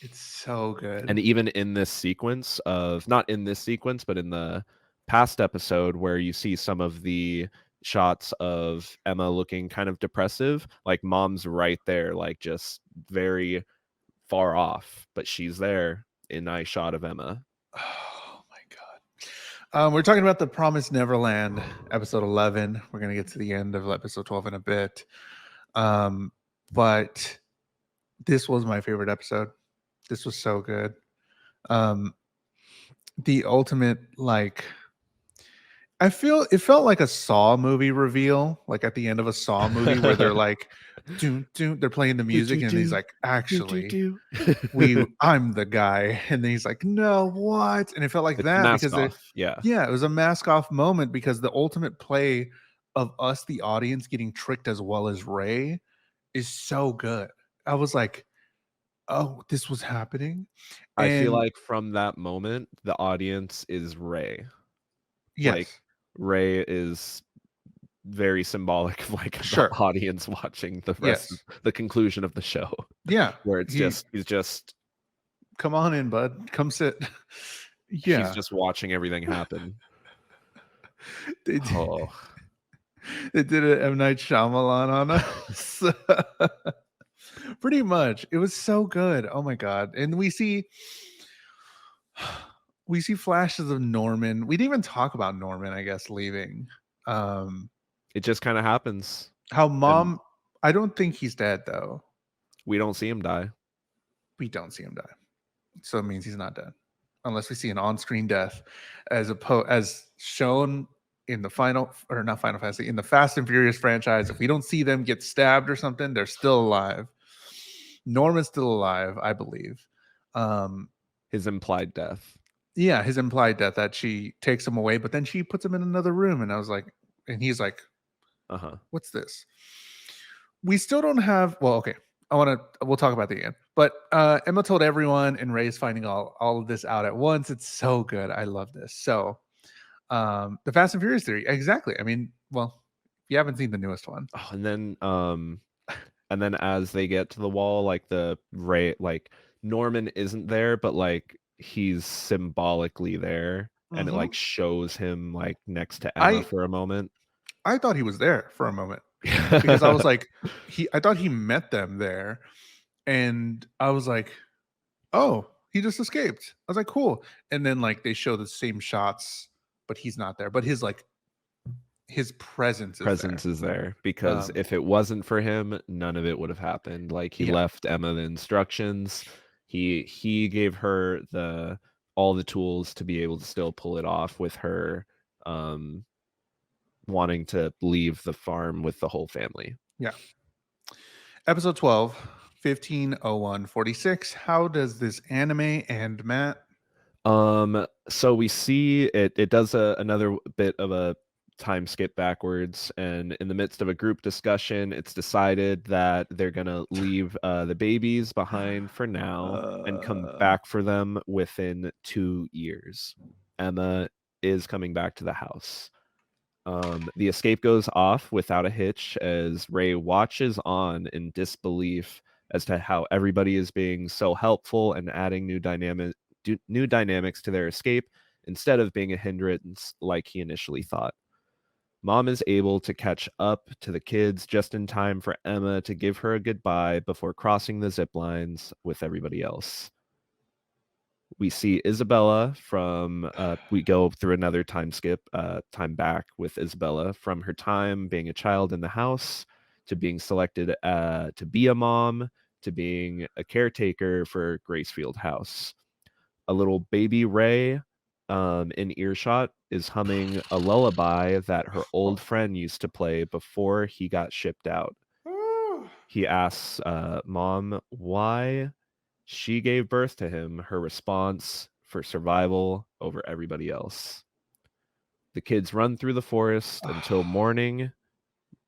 S1: It's so good.
S2: And even in this sequence of, not in this sequence, but in the past episode where you see some of the shots of Emma looking kind of depressive, like Mom's right there, like just very far off, but she's there in eye shot of Emma.
S1: Oh my god. We're talking about the Promised Neverland, episode 11. We're gonna get to the end of episode 12 in a bit. But this was my favorite episode. This was so good. The ultimate, like, it felt like a Saw movie reveal, like at the end of a Saw movie where they're like, they're playing the music, and he's like, actually, I'm the guy, and then he's like, no, what? And it felt like
S2: It's a
S1: that
S2: mask
S1: because
S2: off. Yeah.
S1: it was a mask off moment, because the ultimate play of us, the audience, getting tricked as well as Ray is so good. I was like, oh, this was happening.
S2: I feel
S1: And
S2: like from that moment, the audience is Ray. Like,
S1: yes,
S2: Ray is very symbolic of like the
S1: sure.
S2: audience watching the rest of
S1: Yes.
S2: the conclusion of the show,
S1: Yeah.
S2: where he's just
S1: Come on in, bud. Come sit.
S2: he's
S1: Yeah.
S2: just watching everything happen.
S1: They did,
S2: Oh,
S1: they did an M. Night Shyamalan on us. Pretty much. It was so good. Oh my god. And we see flashes of Norman. We didn't even talk about Norman, I guess, leaving.
S2: it just kind of happens,
S1: How
S2: and
S1: Mom, I don't think he's dead though.
S2: we don't see him die.
S1: We don't see him die. So it means he's not dead. Unless we see an on-screen death, as shown in the not Final Fantasy, in the Fast and Furious franchise. If we don't see them get stabbed or something, they're still alive. Norman's still alive, I believe.
S2: His implied death.
S1: Yeah, his implied death, that she takes him away, but then she puts him in another room, and I was like, and he's like, what's this? We still don't have, well, okay. We'll talk about the end. But Emma told everyone, and Ray's finding all of this out at once. It's so good. I love this. So the Fast and Furious theory, exactly. I mean, well, you haven't seen the newest one.
S2: Oh, and then as they get to the wall, like the Ray, like Norman isn't there, but like he's symbolically there, and it like shows him like next to Emma
S1: I
S2: for a moment.
S1: I thought he was there for a moment, because I was like, I thought he met them there, and I was like, oh, he just escaped. I was like, cool. And then like they show the same shots, but he's not there. But his presence
S2: Is there, because
S1: Um,
S2: if it wasn't for him, none of it would have happened. Like he
S1: yeah,
S2: left Emma the instructions. He gave her all the tools to be able to still pull it off, with her wanting to leave the farm with the whole family.
S1: yeah. Episode 12, 150146. How does this anime end, Matt?
S2: So we see it does another bit of a time skip backwards, and in the midst of a group discussion, it's decided that they're gonna leave the babies behind for now and come back for them within 2 years. Emma is coming back to the house. The escape goes off without a hitch, as Ray watches on in disbelief as to how everybody is being so helpful and adding new new dynamics to their escape instead of being a hindrance like he initially thought. Mom is able to catch up to the kids just in time for Emma to give her a goodbye before crossing the zip lines with everybody else. We see Isabella from we go through another time skip, time back with Isabella from her time being a child in the house to being selected to be a mom to being a caretaker for Gracefield House. A little baby Ray in earshot is humming a lullaby that her old friend used to play before he got shipped out. He asks Mom why she gave birth to him, her response for survival over everybody else. The kids run through the forest until morning,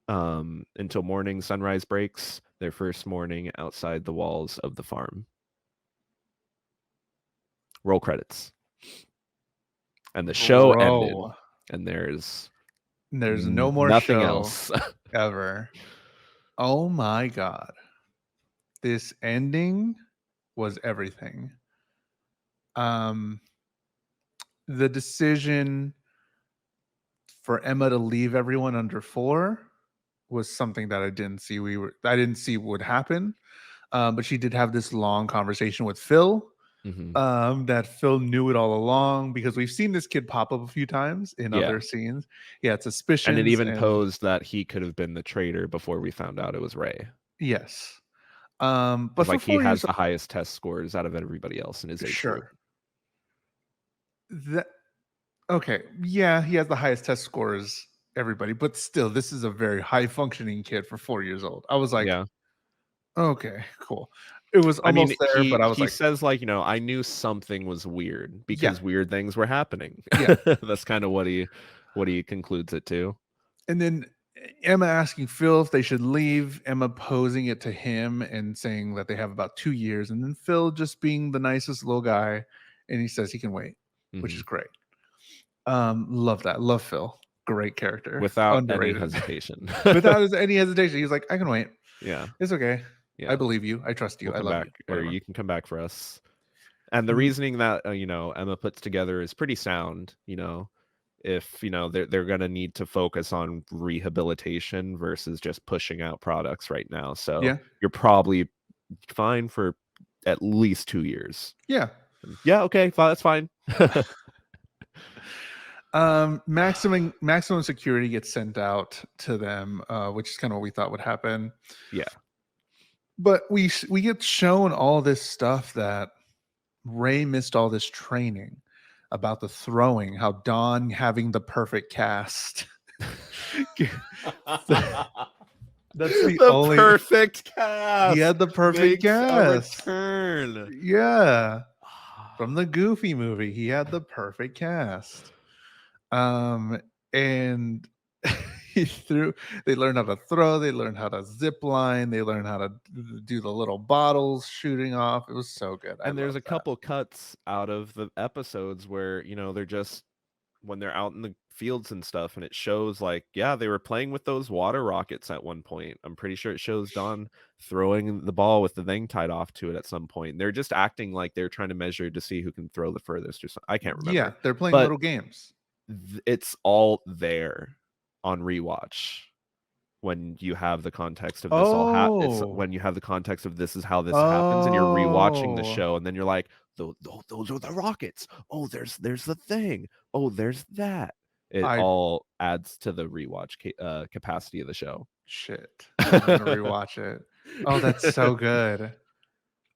S2: sunrise breaks, their first morning outside the walls of the farm. Roll credits. And the show ended, and there's
S1: no more
S2: nothing
S1: show
S2: else
S1: ever. Oh my God. This ending was everything. The decision for Emma to leave everyone under 4 was something that I didn't see would happen. But she did have this long conversation with Phil. That Phil knew it all along because we've seen this kid pop up a few times in other scenes. He had suspicions,
S2: and it even posed that he could have been the traitor before we found out it was Ray.
S1: Yes. But
S2: like he has the highest test scores out of everybody else in his age group.
S1: Okay, yeah, he has the highest test scores, everybody, but still, this is a very high functioning kid for 4 years old. I was like, okay, cool. It was almost there, but I was
S2: he says like, I knew something was weird because weird things were happening.
S1: Yeah.
S2: That's kind of what he concludes it to.
S1: And then Emma asking Phil if they should leave, Emma posing it to him and saying that they have about 2 years, and then Phil just being the nicest little guy, and he says he can wait, which is great. Love that. Love Phil. Great character.
S2: Without any hesitation.
S1: Without any hesitation. He's like, I can wait.
S2: Yeah.
S1: It's okay.
S2: Yeah.
S1: I believe you. I trust you. I love
S2: back,
S1: you.
S2: Or you can come back for us. And the reasoning that Emma puts together is pretty sound. If they're gonna need to focus on rehabilitation versus just pushing out products right now. So you're probably fine for at least 2 years.
S1: Yeah.
S2: Okay, that's fine.
S1: Maximum security gets sent out to them, which is kind of what we thought would happen.
S2: Yeah.
S1: But we get shown all this stuff that Ray missed all this training about the throwing, how Don having the perfect cast. That's the only
S2: perfect cast.
S1: He had the perfect cast.
S2: Turn.
S1: Yeah. From the Goofy movie, he had the perfect cast. And they learned how to throw, they learned how to zip line, they learned how to do the little bottles shooting off. It was so good.
S2: And there's a couple cuts out of the episodes where they're just when they're out in the fields and stuff, and it shows like they were playing with those water rockets at one point. I'm pretty sure it shows Don throwing the ball with the thing tied off to it at some point. They're just acting like they're trying to measure to see who can throw the furthest or something. I can't remember.
S1: Yeah, they're playing little games.
S2: It's all there on rewatch when you have the context of this when you have the context of this is how this happens, and you're rewatching the show, and then you're like, those are the rockets. Oh, there's the thing. Oh, there's that. It all adds to the rewatch capacity of the show.
S1: Shit, I'm gonna rewatch it. Oh, that's so good.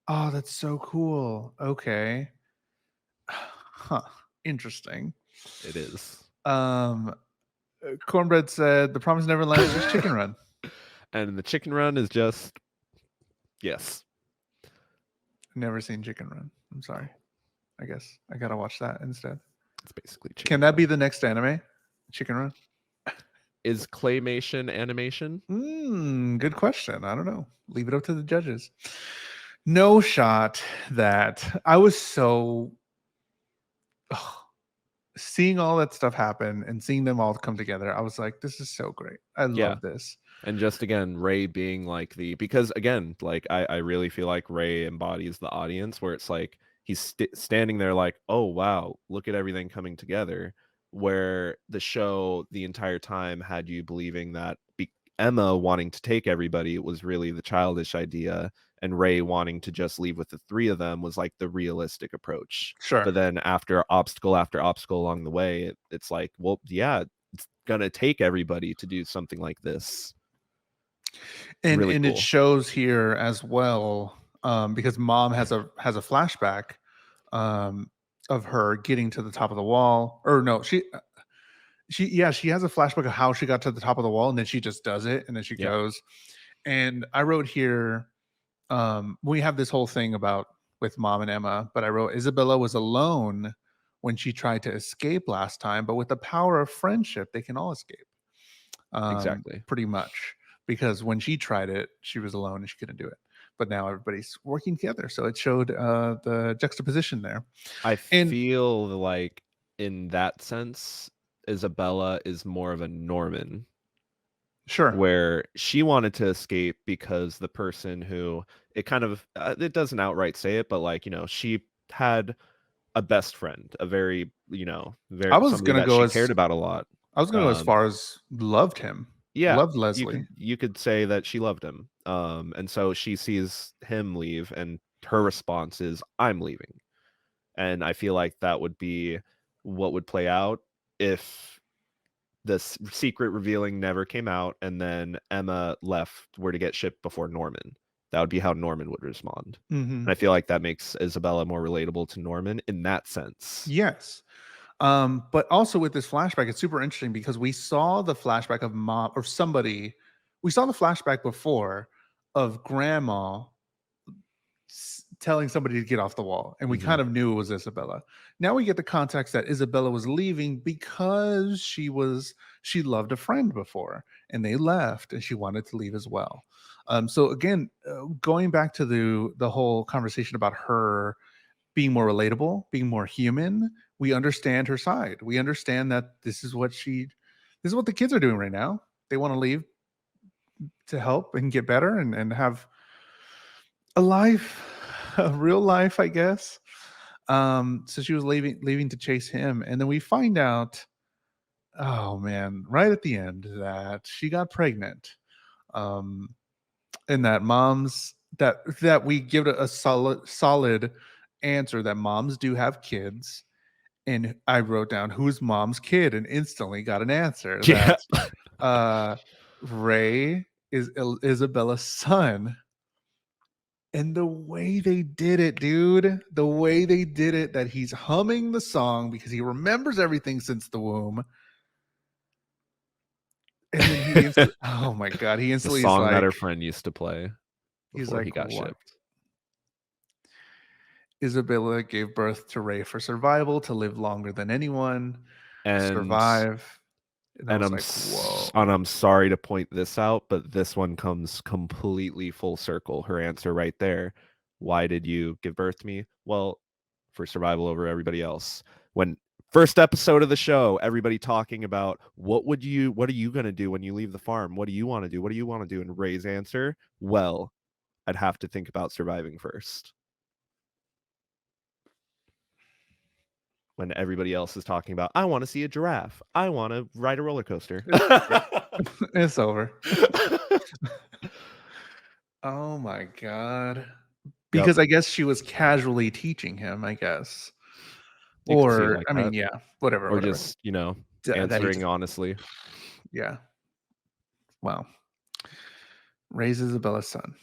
S1: Oh, that's so cool. Okay. Huh. Interesting.
S2: It is.
S1: Cornbread said the Promised Neverland is just Chicken Run.
S2: And the Chicken Run is just yes.
S1: Never seen Chicken Run. I'm sorry. I guess I gotta watch that instead.
S2: It's basically
S1: Chicken Can that Run. Be the next anime? Chicken Run?
S2: Is claymation animation?
S1: Good question. I don't know. Leave it up to the judges. No shot that I was so seeing all that stuff happen and seeing them all come together. I was like, this is so great. I love this.
S2: And just again, Ray being like because again, like I really feel like Ray embodies the audience where it's like he's standing there like, oh wow, look at everything coming together. Where the show the entire time had you believing that Emma wanting to take everybody was really the childish idea, and Ray wanting to just leave with the three of them was like the realistic approach.
S1: Sure.
S2: But then after obstacle along the way, it's like, well, yeah, it's gonna take everybody to do something like this. Really
S1: And it
S2: cool.
S1: shows here as well, because mom has a flashback, um, of her getting to the top of the wall, or no, she has a flashback of how she got to the top of the wall, and then she just does it, and then she
S2: Yep.
S1: goes. And I wrote here, we have this whole thing about with mom and Emma, but I wrote Isabella was alone when she tried to escape last time, but with the power of friendship, they can all escape.
S2: Exactly.
S1: Pretty much, because when she tried it, she was alone and she couldn't do it. But now everybody's working together, so it showed the juxtaposition there.
S2: I
S1: And
S2: feel like in that sense, Isabella is more of a Norman,
S1: sure,
S2: where she wanted to escape because the person who it kind of it doesn't outright say it, but like, she had a best friend, a very,
S1: I
S2: very
S1: was
S2: somebody
S1: gonna
S2: that
S1: go
S2: she
S1: as
S2: cared about a lot.
S1: I was gonna go as
S2: Um,
S1: far as loved him,
S2: yeah,
S1: loved
S2: you
S1: Leslie.
S2: could say that she loved him. And so she sees him leave, and her response is, "I'm leaving." And I feel like that would be what would play out if this secret revealing never came out, and then Emma were to get shipped before Norman. That would be how Norman would respond. And
S1: Hmm.
S2: I feel like that makes Isabella more relatable to Norman in that sense.
S1: Yes. But also with this flashback, it's super interesting because we saw the flashback of mom or somebody. We saw the flashback before of grandma telling somebody to get off the wall, and we kind
S2: Mhm.
S1: of knew it was Isabella. Now we get the context that Isabella was leaving because she loved a friend before, and they left, and she wanted to leave as well. So again, going back to the whole conversation about her being more relatable, being more human, we understand her side. We understand that this is what the kids are doing right now. They want to leave to help and get better and have a life, a real life, I guess. So she was leaving to chase him, and then we find out, oh man, right at the end that she got pregnant. Um, and that moms that we give it a solid answer that moms do have kids. And I wrote down who's mom's kid and instantly got an answer
S2: Yeah.
S1: that uh Ray is Isabella's son. And the way they did it, dude, the way they did it, that he's humming the song because he remembers everything since the womb. And then oh my God, he
S2: The
S1: instantly is
S2: song that
S1: like,
S2: her friend used to play before he got
S1: what?
S2: shipped.
S1: Isabella gave birth to Ray for survival, to live longer than anyone,
S2: And
S1: survive. And I was like,
S2: and
S1: whoa.
S2: I'm sorry to point this out, but this one comes completely full circle. Her answer right there. Why did you give birth to me? Well, for survival over everybody else. When first episode of the show, everybody talking about what are you going to do when you leave the farm? What do you want to do? What do you want to do? And Ray's answer, well, I'd have to think about surviving first. When everybody else is talking about, I want to see a giraffe. I want to ride a roller coaster.
S1: It's over. Oh my God.
S2: Yep.
S1: Because I guess she was casually teaching him, I guess.
S2: You could see it
S1: Or,
S2: like
S1: I mean,
S2: that.
S1: yeah, whatever,
S2: Or
S1: whatever.
S2: just,
S1: That he
S2: answering
S1: just,
S2: honestly.
S1: yeah. Wow. Raise Isabella's son.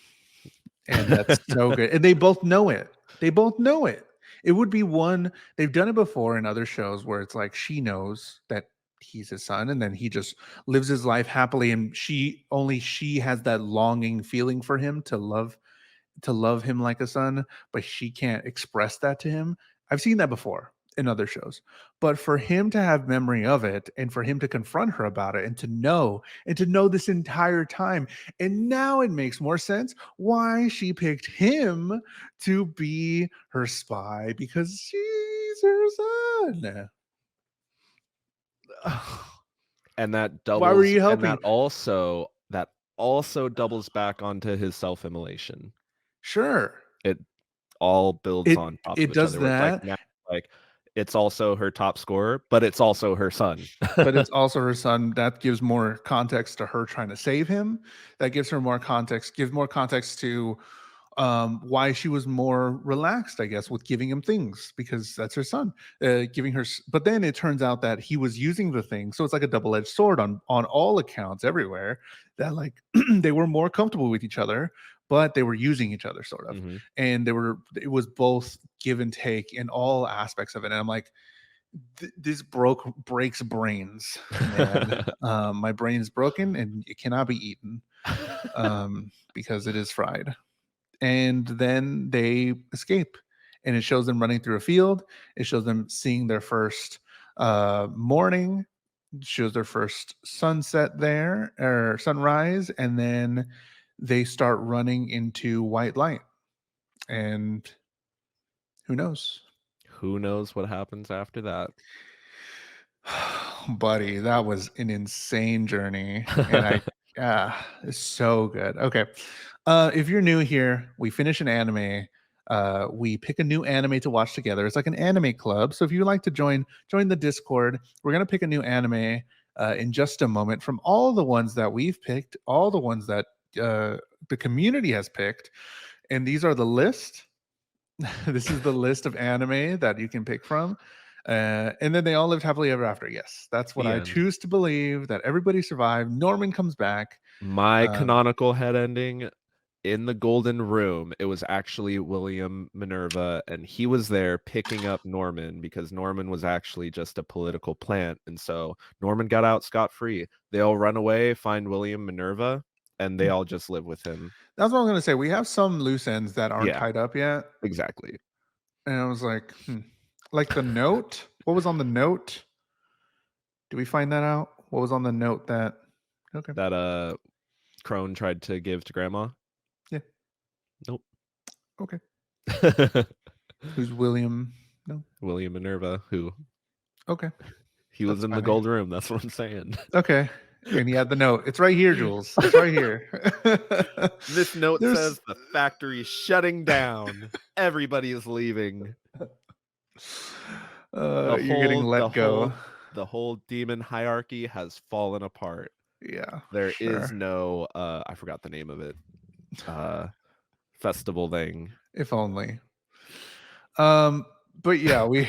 S1: And that's so good. And they both know it. They both know it. It would be one, they've done it before in other shows where it's like she knows that he's his son and then he just lives his life happily and she has that longing feeling for him to love him like a son, but she can't express that to him. I've seen that before in other shows. But for him to have memory of it and for him to confront her about it and to know this entire time. And now it makes more sense why she picked him to be her spy because she's her son.
S2: And that
S1: Why were
S2: doubles
S1: you
S2: and
S1: helping?
S2: that also doubles back onto his self-immolation.
S1: Sure.
S2: It all builds
S1: It
S2: on top of
S1: it
S2: each
S1: does
S2: other, where it's like
S1: that,
S2: now, like, it's also her top scorer, but it's also her son.
S1: but it's also her son. That gives more context to her trying to save him. That gives her more context, gives more context to why she was more relaxed, I guess, with giving him things because that's her son, giving her. But then it turns out that he was using the thing, so it's like a double-edged sword on all accounts everywhere. That like they were more comfortable with each other, but they were using each other sort of,
S2: Mhm.
S1: and they were. It was both give and take in all aspects of it, and I'm like, this breaks brains, man. My brain is broken and it cannot be eaten because it is fried. And then they escape, and it shows them running through a field. It shows them seeing their first morning. It shows their first sunset there or sunrise, and then they start running into white light. And who knows?
S2: Who knows what happens after that?
S1: Buddy, that was an insane journey, and it's so good. Okay, if you're new here, we finish an anime. We pick a new anime to watch together. It's like an anime club. So if you would like to join the Discord. We're gonna pick a new anime in just a moment from all the ones that we've picked, all the ones that the community has picked, and these are the list. This is the list of anime that you can pick from. And then they all lived happily ever after. Yes, that's what
S2: The
S1: I
S2: end.
S1: choose to believe, that everybody survived. Norman comes back.
S2: My
S1: Um,
S2: canonical head ending in the Golden Room, it was actually William Minerva, and he was there picking up Norman because Norman was actually just a political plant, and so Norman got out scot-free. They all run away, find William Minerva, and they all just live with him.
S1: that's what I'm going to say. We have some loose ends that aren't
S2: Yeah,
S1: tied up yet.
S2: exactly.
S1: And I was like, like the note. What was on the note? Do we find that out? What was on the note that? Okay.
S2: That, Crone tried to give to grandma?
S1: Yeah.
S2: Nope.
S1: Okay. Who's William? No.
S2: William Minerva, who
S1: Okay.
S2: he was
S1: That's
S2: in the
S1: fine.
S2: Golden Room, that's what I'm saying.
S1: Okay. And he had the note. It's right here, Jules. It's right here.
S2: This note
S1: There's
S2: says the factory's shutting down. Everybody is leaving.
S1: you're getting let go.
S2: The whole demon hierarchy has fallen apart.
S1: Yeah,
S2: There is
S1: sure.
S2: no I forgot the name of it. Festival thing.
S1: If only. Um, but yeah, we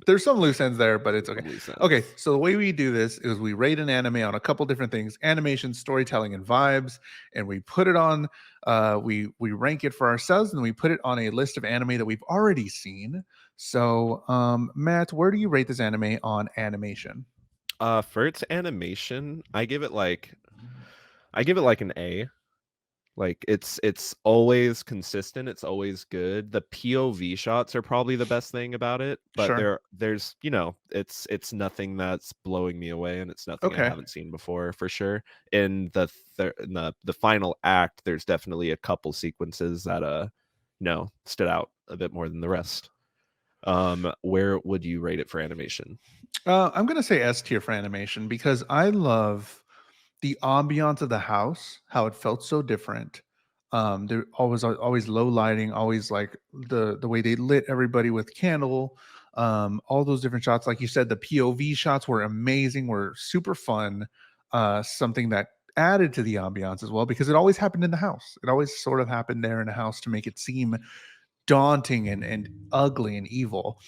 S1: there's some loose ends there, but it's okay.
S2: Some loose
S1: Okay,
S2: ends.
S1: so the way we do this is we rate an anime on a couple different things: animation, storytelling, and vibes, and we put it on. We rank it for ourselves, and we put it on a list of anime that we've already seen. So, Matt, where do you rate this anime on animation?
S2: For its animation, I give it like an A. Like it's always consistent, it's always good. The POV shots are probably the best thing about it, but
S1: Sure.
S2: there's, it's nothing that's blowing me away, and it's nothing I
S1: Okay.
S2: haven't seen before for sure. In the final act, there's definitely a couple sequences that stood out a bit more than the rest. Where would you rate it for animation?
S1: I'm gonna say S tier for animation because I love the ambiance of the house, how it felt so different. There always low lighting, always like the way they lit everybody with candle. All those different shots, like you said, the POV shots were amazing, were super fun. Something that added to the ambiance as well because it always happened in the house. It always sort of happened there in the house to make it seem daunting and ugly and evil.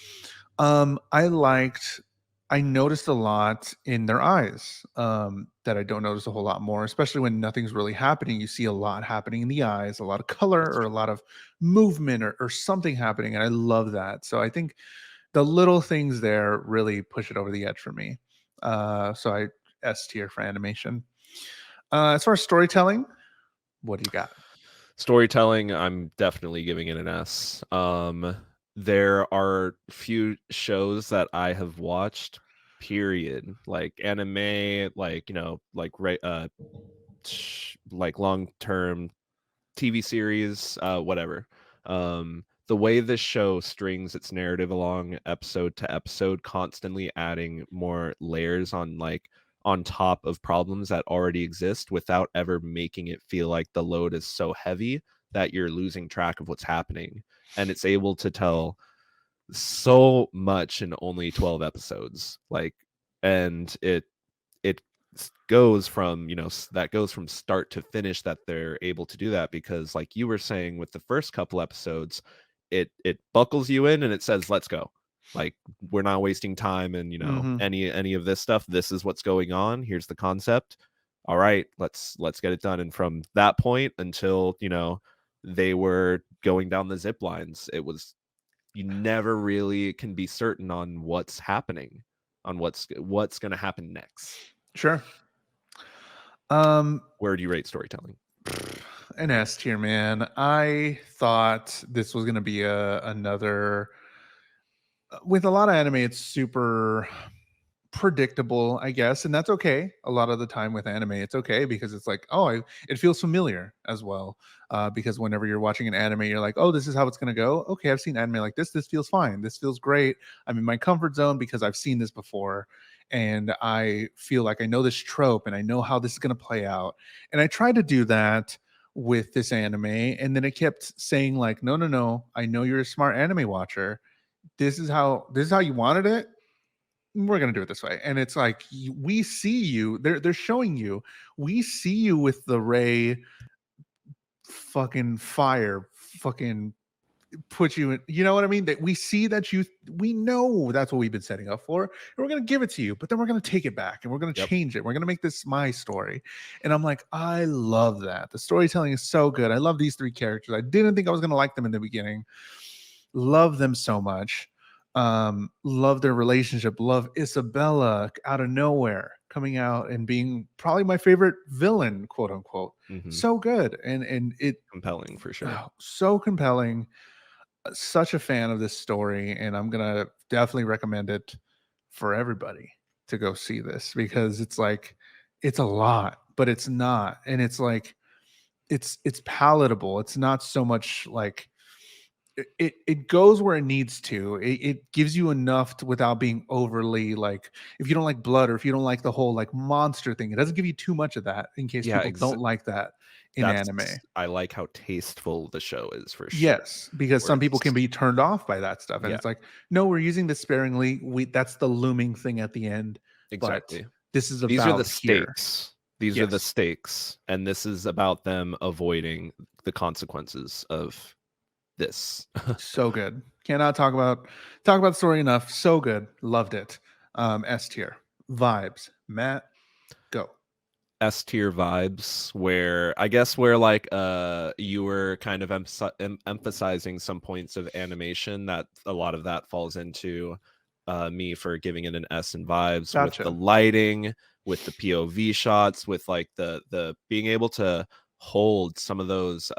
S1: I liked I noticed a lot in their eyes that I don't notice a whole lot more, especially when nothing's really happening. You see a lot happening in the eyes, a lot of color
S2: That's
S1: or a
S2: true.
S1: lot of movement or something happening. And I love that. So I think the little things there really push it over the edge for me. So I S tier for animation. As far as storytelling, what do you got?
S2: Storytelling, I'm definitely giving it an S. There are few shows that I have watched, period, like anime, like like long-term TV series, whatever. The way this show strings its narrative along episode to episode, constantly adding more layers on top of problems that already exist without ever making it feel like the load is so heavy that you're losing track of what's happening, and it's able to tell so much in only 12 episodes. Like, and it goes from, that goes from start to finish, that they're able to do that, because like you were saying with the first couple episodes, it buckles you in and it says, let's go. Like, we're not wasting time and
S1: Mhm.
S2: any of this stuff. This is what's going on. Here's the concept. All right, let's get it done. And from that point until they were going down the zip lines, it was, you never really can be certain on what's happening, on what's going to happen next.
S1: Sure. Um,
S2: Where do you rate storytelling?
S1: an S tier, man. I thought this was gonna be another. With a lot of anime, it's super predictable, I guess, and that's okay. A lot of the time with anime, it's okay because it's like, oh, it feels familiar as well. Because whenever you're watching an anime, you're like, oh, this is how it's gonna go. Okay, I've seen anime like this. This feels fine. This feels great. I'm in my comfort zone because I've seen this before, and I feel like I know this trope and I know how this is gonna play out. And I tried to do that with this anime, and then it kept saying like, no, no, no. I know you're a smart anime watcher. This is how you wanted it. We're gonna do it this way. And it's like, we see you. They're showing you. We see you with the ray fucking fire fucking put you in, you know what I mean? That we see that we know that's what we've been setting up for, and we're gonna give it to you, but then we're gonna take it back and we're gonna
S2: Yep.
S1: change it. We're gonna make this my story. And I'm like, I love that. The storytelling is so good. I love these three characters. I didn't think I was gonna like them in the beginning. Love them so much. Love their relationship. Love Isabella out of nowhere coming out and being probably my favorite villain, quote unquote.
S2: Mm-hmm.
S1: So good, and it
S2: Compelling for sure.
S1: so compelling. Such a fan of this story, and I'm gonna definitely recommend it for everybody to go see this, because it's like, it's a lot, but it's not, and it's like, it's palatable. It's not so much like, it goes where it needs to. It gives you enough to, without being overly like, if you don't like blood or if you don't like the whole like monster thing, it doesn't give you too much of that in case
S2: Yeah,
S1: people don't like that in anime.
S2: I like how tasteful the show is for sure.
S1: Yes, because
S2: Where
S1: some people can
S2: it's
S1: be turned off by that stuff, and
S2: Yeah,
S1: it's like, no, we're using this sparingly. That's the looming thing at the end, but
S2: exactly.
S1: this is
S2: These are the
S1: about here.
S2: stakes. These are the
S1: Yes,
S2: stakes, and this is about them avoiding the consequences of this.
S1: so good. Cannot talk about the story enough. So good. Loved it. S tier vibes. Matt, go.
S2: S tier vibes, where I guess where like you were kind of emphasizing some points of animation, that a lot of that falls into me for giving it an S in vibes, with the
S1: Gotcha.
S2: lighting, with the POV shots, with like the being able to hold some of those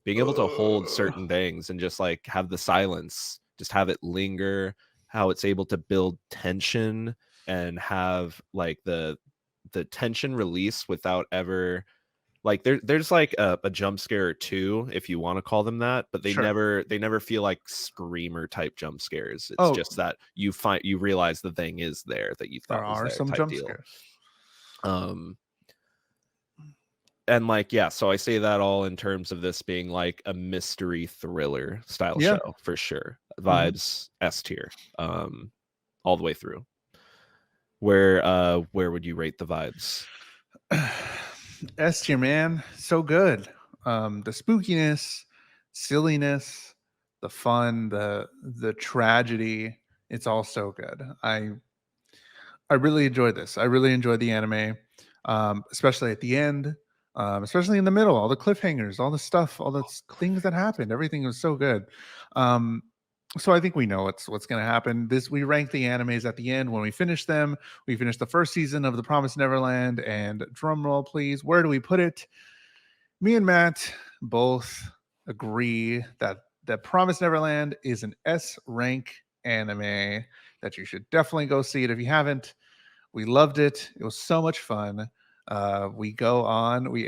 S2: being able to hold certain things and just like have the silence, just have it linger, how it's able to build tension and have like the tension release without ever, like, there's like a jump scare or two, if you want to call them that, but
S1: Sure.
S2: they never feel like screamer type jump scares. It's
S1: Oh,
S2: just that you realize the thing is there that you
S1: there
S2: thought was
S1: are
S2: there
S1: some
S2: type
S1: jump
S2: deal.
S1: scares.
S2: um and like, yeah, so I say that all in terms of this being like a mystery thriller style
S1: Yeah.
S2: show for sure.
S1: Mhm.
S2: Vibes S tier, all the way through. Where would you rate the vibes?
S1: S tier, man. So good. The spookiness, silliness, the fun, the tragedy. It's all so good. I really enjoyed this. I really enjoyed the anime, especially at the end, especially in the middle. All the cliffhangers, all the stuff, all the things that happened. Everything was so good. Um, so I think we know what's going to happen. This we rank the animes at the end when we finish them. We finish the first season of The Promised Neverland, and drum roll, please. Where do we put it? Me and Matt both agree that Promised Neverland is an S rank anime that you should definitely go see it if you haven't. We loved it. It was so much fun. We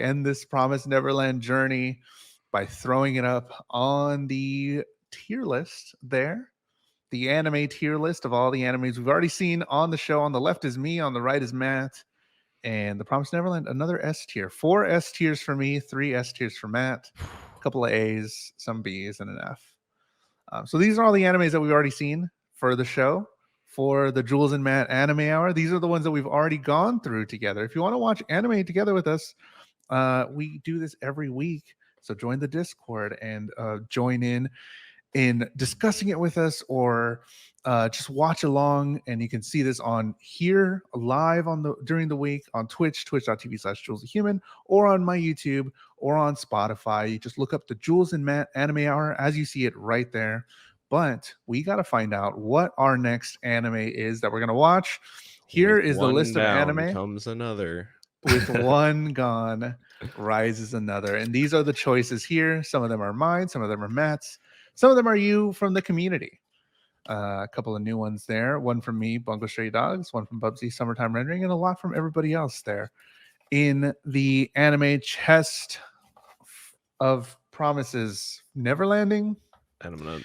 S1: end this Promised Neverland journey by throwing it up on the tier list there. The anime tier list of all the animes we've already seen on the show. On the left is me, on the right is Matt. And The Promised Neverland, another S tier. 4 S tiers for me, 3 S tiers for Matt. a couple of A's, some B's, and an F. So these are all the animes that we've already seen for the show. For the Jules and Matt Anime Hour, these are the ones that we've already gone through together. If you want to watch anime together with us, we do this every week. So join the Discord and join in discussing it with us, or just watch along. And you can see this on here live on the during the week on twitch.tv/JulesTheHuman, or on my YouTube, or on Spotify. You just look up the Jules and Matt Anime Hour as you see it right there. But we got to find out what our next anime is that we're going to watch. Here is the list of anime.
S2: Comes another.
S1: With one gone, rises another. And these are the choices here. Some of them are mine, some of them are Matt's, some of them are you from the community. A couple of new ones there. One from me, Bungo Stray Dogs, one from Bubsy, Summertime Rendering, and a lot from everybody else there. In the anime chest of promises, Neverlanding.
S2: And I'm gonna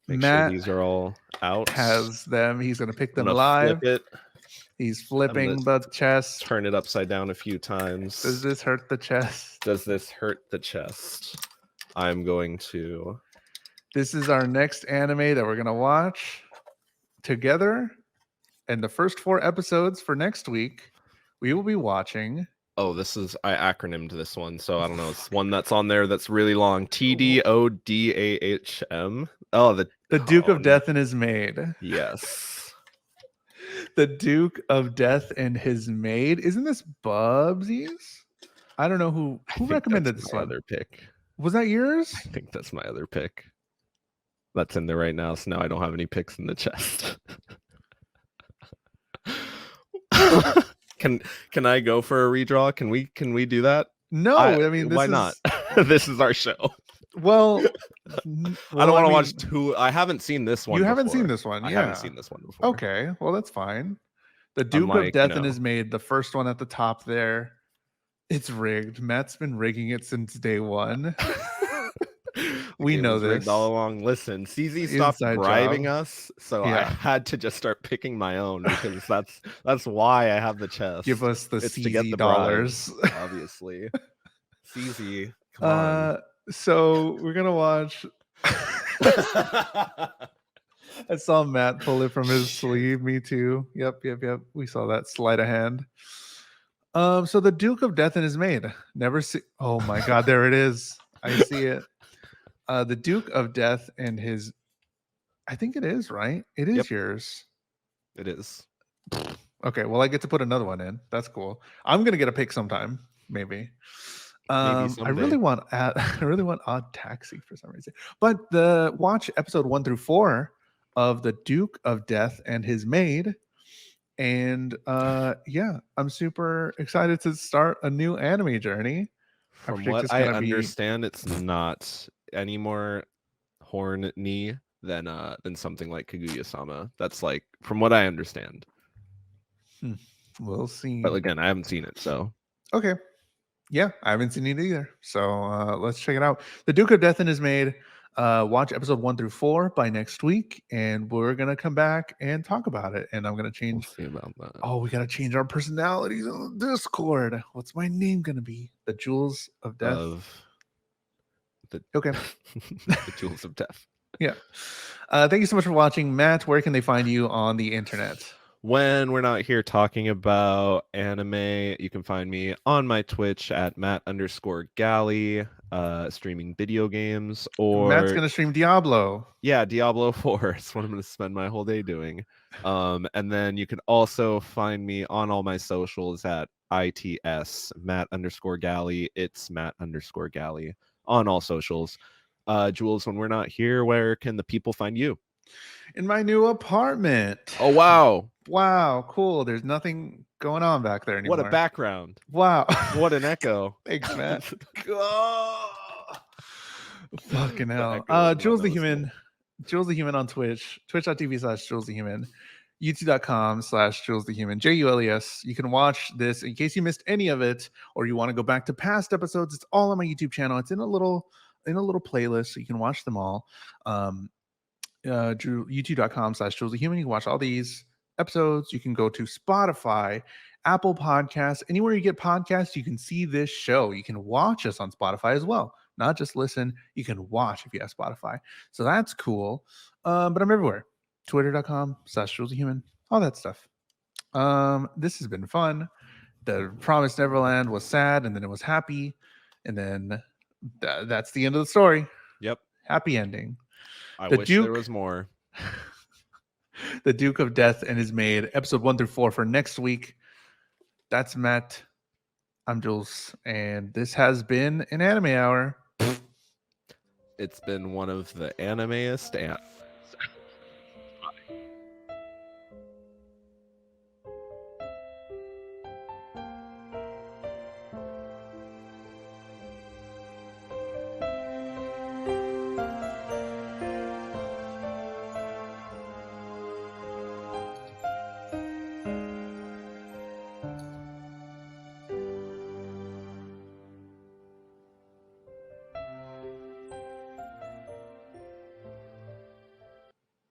S2: make
S1: Matt
S2: sure these are all out.
S1: has them. He's gonna pick them live.
S2: Flip it.
S1: He's flipping the chest.
S2: Turn it upside down a few times.
S1: Does this hurt the chest?
S2: Does this hurt the chest? I'm going to.
S1: This is our next anime that we're going to watch together. And the first 4 episodes for next week, we will be watching.
S2: Oh, this is, I acronymed this one, so I don't know. It's one that's on there that's really long. TDODAHM. Oh, the
S1: Duke of Death and His Maid.
S2: Yes.
S1: The Duke of Death and His Maid. Isn't this Bubsy's? I don't know who recommended this one.
S2: Other pick.
S1: Was that yours?
S2: I think that's my other pick. That's in there right now, so now I don't have any picks in the chest. Can I go for a redraw? Can we do that?
S1: No, I mean,
S2: why not? This is our show.
S1: Well,
S2: I don't want to watch two. I haven't seen this one.
S1: You haven't seen this one.
S2: I haven't seen this one before.
S1: Okay, well that's fine. The Duke of Death and His Maid, the first one at the top there. It's rigged. Matt's been rigging it since day one. We know this
S2: rigged all along. Listen, CZ stopped bribing us, so I had to just start picking my own, because that's why I have the chest.
S1: Give us the CZ dollars,
S2: obviously. CZ, come on.
S1: So we're gonna watch. I saw Matt pull it from his sleeve. Me too. Yep. We saw that sleight of hand. So the Duke of Death and His Maid. Never see. Oh my God, there it is. I see it. The Duke of Death and His. I think it is, right? It is yours.
S2: It is.
S1: Okay, well, I get to put another one in. That's cool. I'm gonna get a pick sometime, maybe. I really want Odd Taxi for some reason. But watch episode 1 through 4 of the Duke of Death and His Maid. And I'm super excited to start a new anime journey.
S2: From what I understand, it's not any more horny than something like Kaguya-sama. That's like, from what I understand.
S1: We'll see.
S2: But again, I haven't seen it, so
S1: okay. Yeah, I haven't seen it either. So let's check it out. The Duke of Death and His Maid. Watch episode 1 through 4 by next week, and we're gonna come back and talk about it. And I'm gonna change.
S2: We'll see about that.
S1: Oh, we gotta change our personalities on the Discord. What's my name gonna be? The Jules of Death. Okay.
S2: The Jules of Death.
S1: Yeah. Thank you so much for watching, Matt. Where can they find you on the internet?
S2: When we're not here talking about anime, you can find me on my Twitch at Matt_Galley, streaming video games. Or
S1: Matt's gonna stream Diablo.
S2: Yeah, Diablo 4. That's what I'm gonna spend my whole day doing. And then you can also find me on all my socials at ITS Matt_Galley. It's Matt_Galley on all socials. Jules, when we're not here, where can the people find you?
S1: In my new apartment.
S2: Oh wow.
S1: Wow, cool. There's nothing going on back there anymore.
S2: What a background.
S1: Wow.
S2: What an echo.
S1: Thanks, Matt. Fucking hell. Jules the Human. Jules the Human on Twitch. Twitch.tv/JulesTheHuman. YouTube.com/JulesTheHuman. JULES. You can watch this in case you missed any of it, or you want to go back to past episodes. It's all on my YouTube channel. It's in a little playlist, so you can watch them all. YouTube.com/JulesTheHuman. You can watch all these episodes. You can go to Spotify, Apple Podcasts, anywhere you get podcasts. You can see this show. You can watch us on Spotify as well. not just listen. You can watch if you have Spotify. So that's cool. But I'm everywhere. Twitter.com/JulesTheHuman, all that stuff. This has been fun. The Promised Neverland was sad, and then it was happy, and then that's the end of the story.
S2: Yep.
S1: Happy ending.
S2: I
S1: The
S2: wish there
S1: Duke,
S2: was more.
S1: the Duke of Death and his maid, episode 1 through 4 for next week. That's Matt. I'm Jules, and this has been an anime hour.
S2: It's been one of the animiest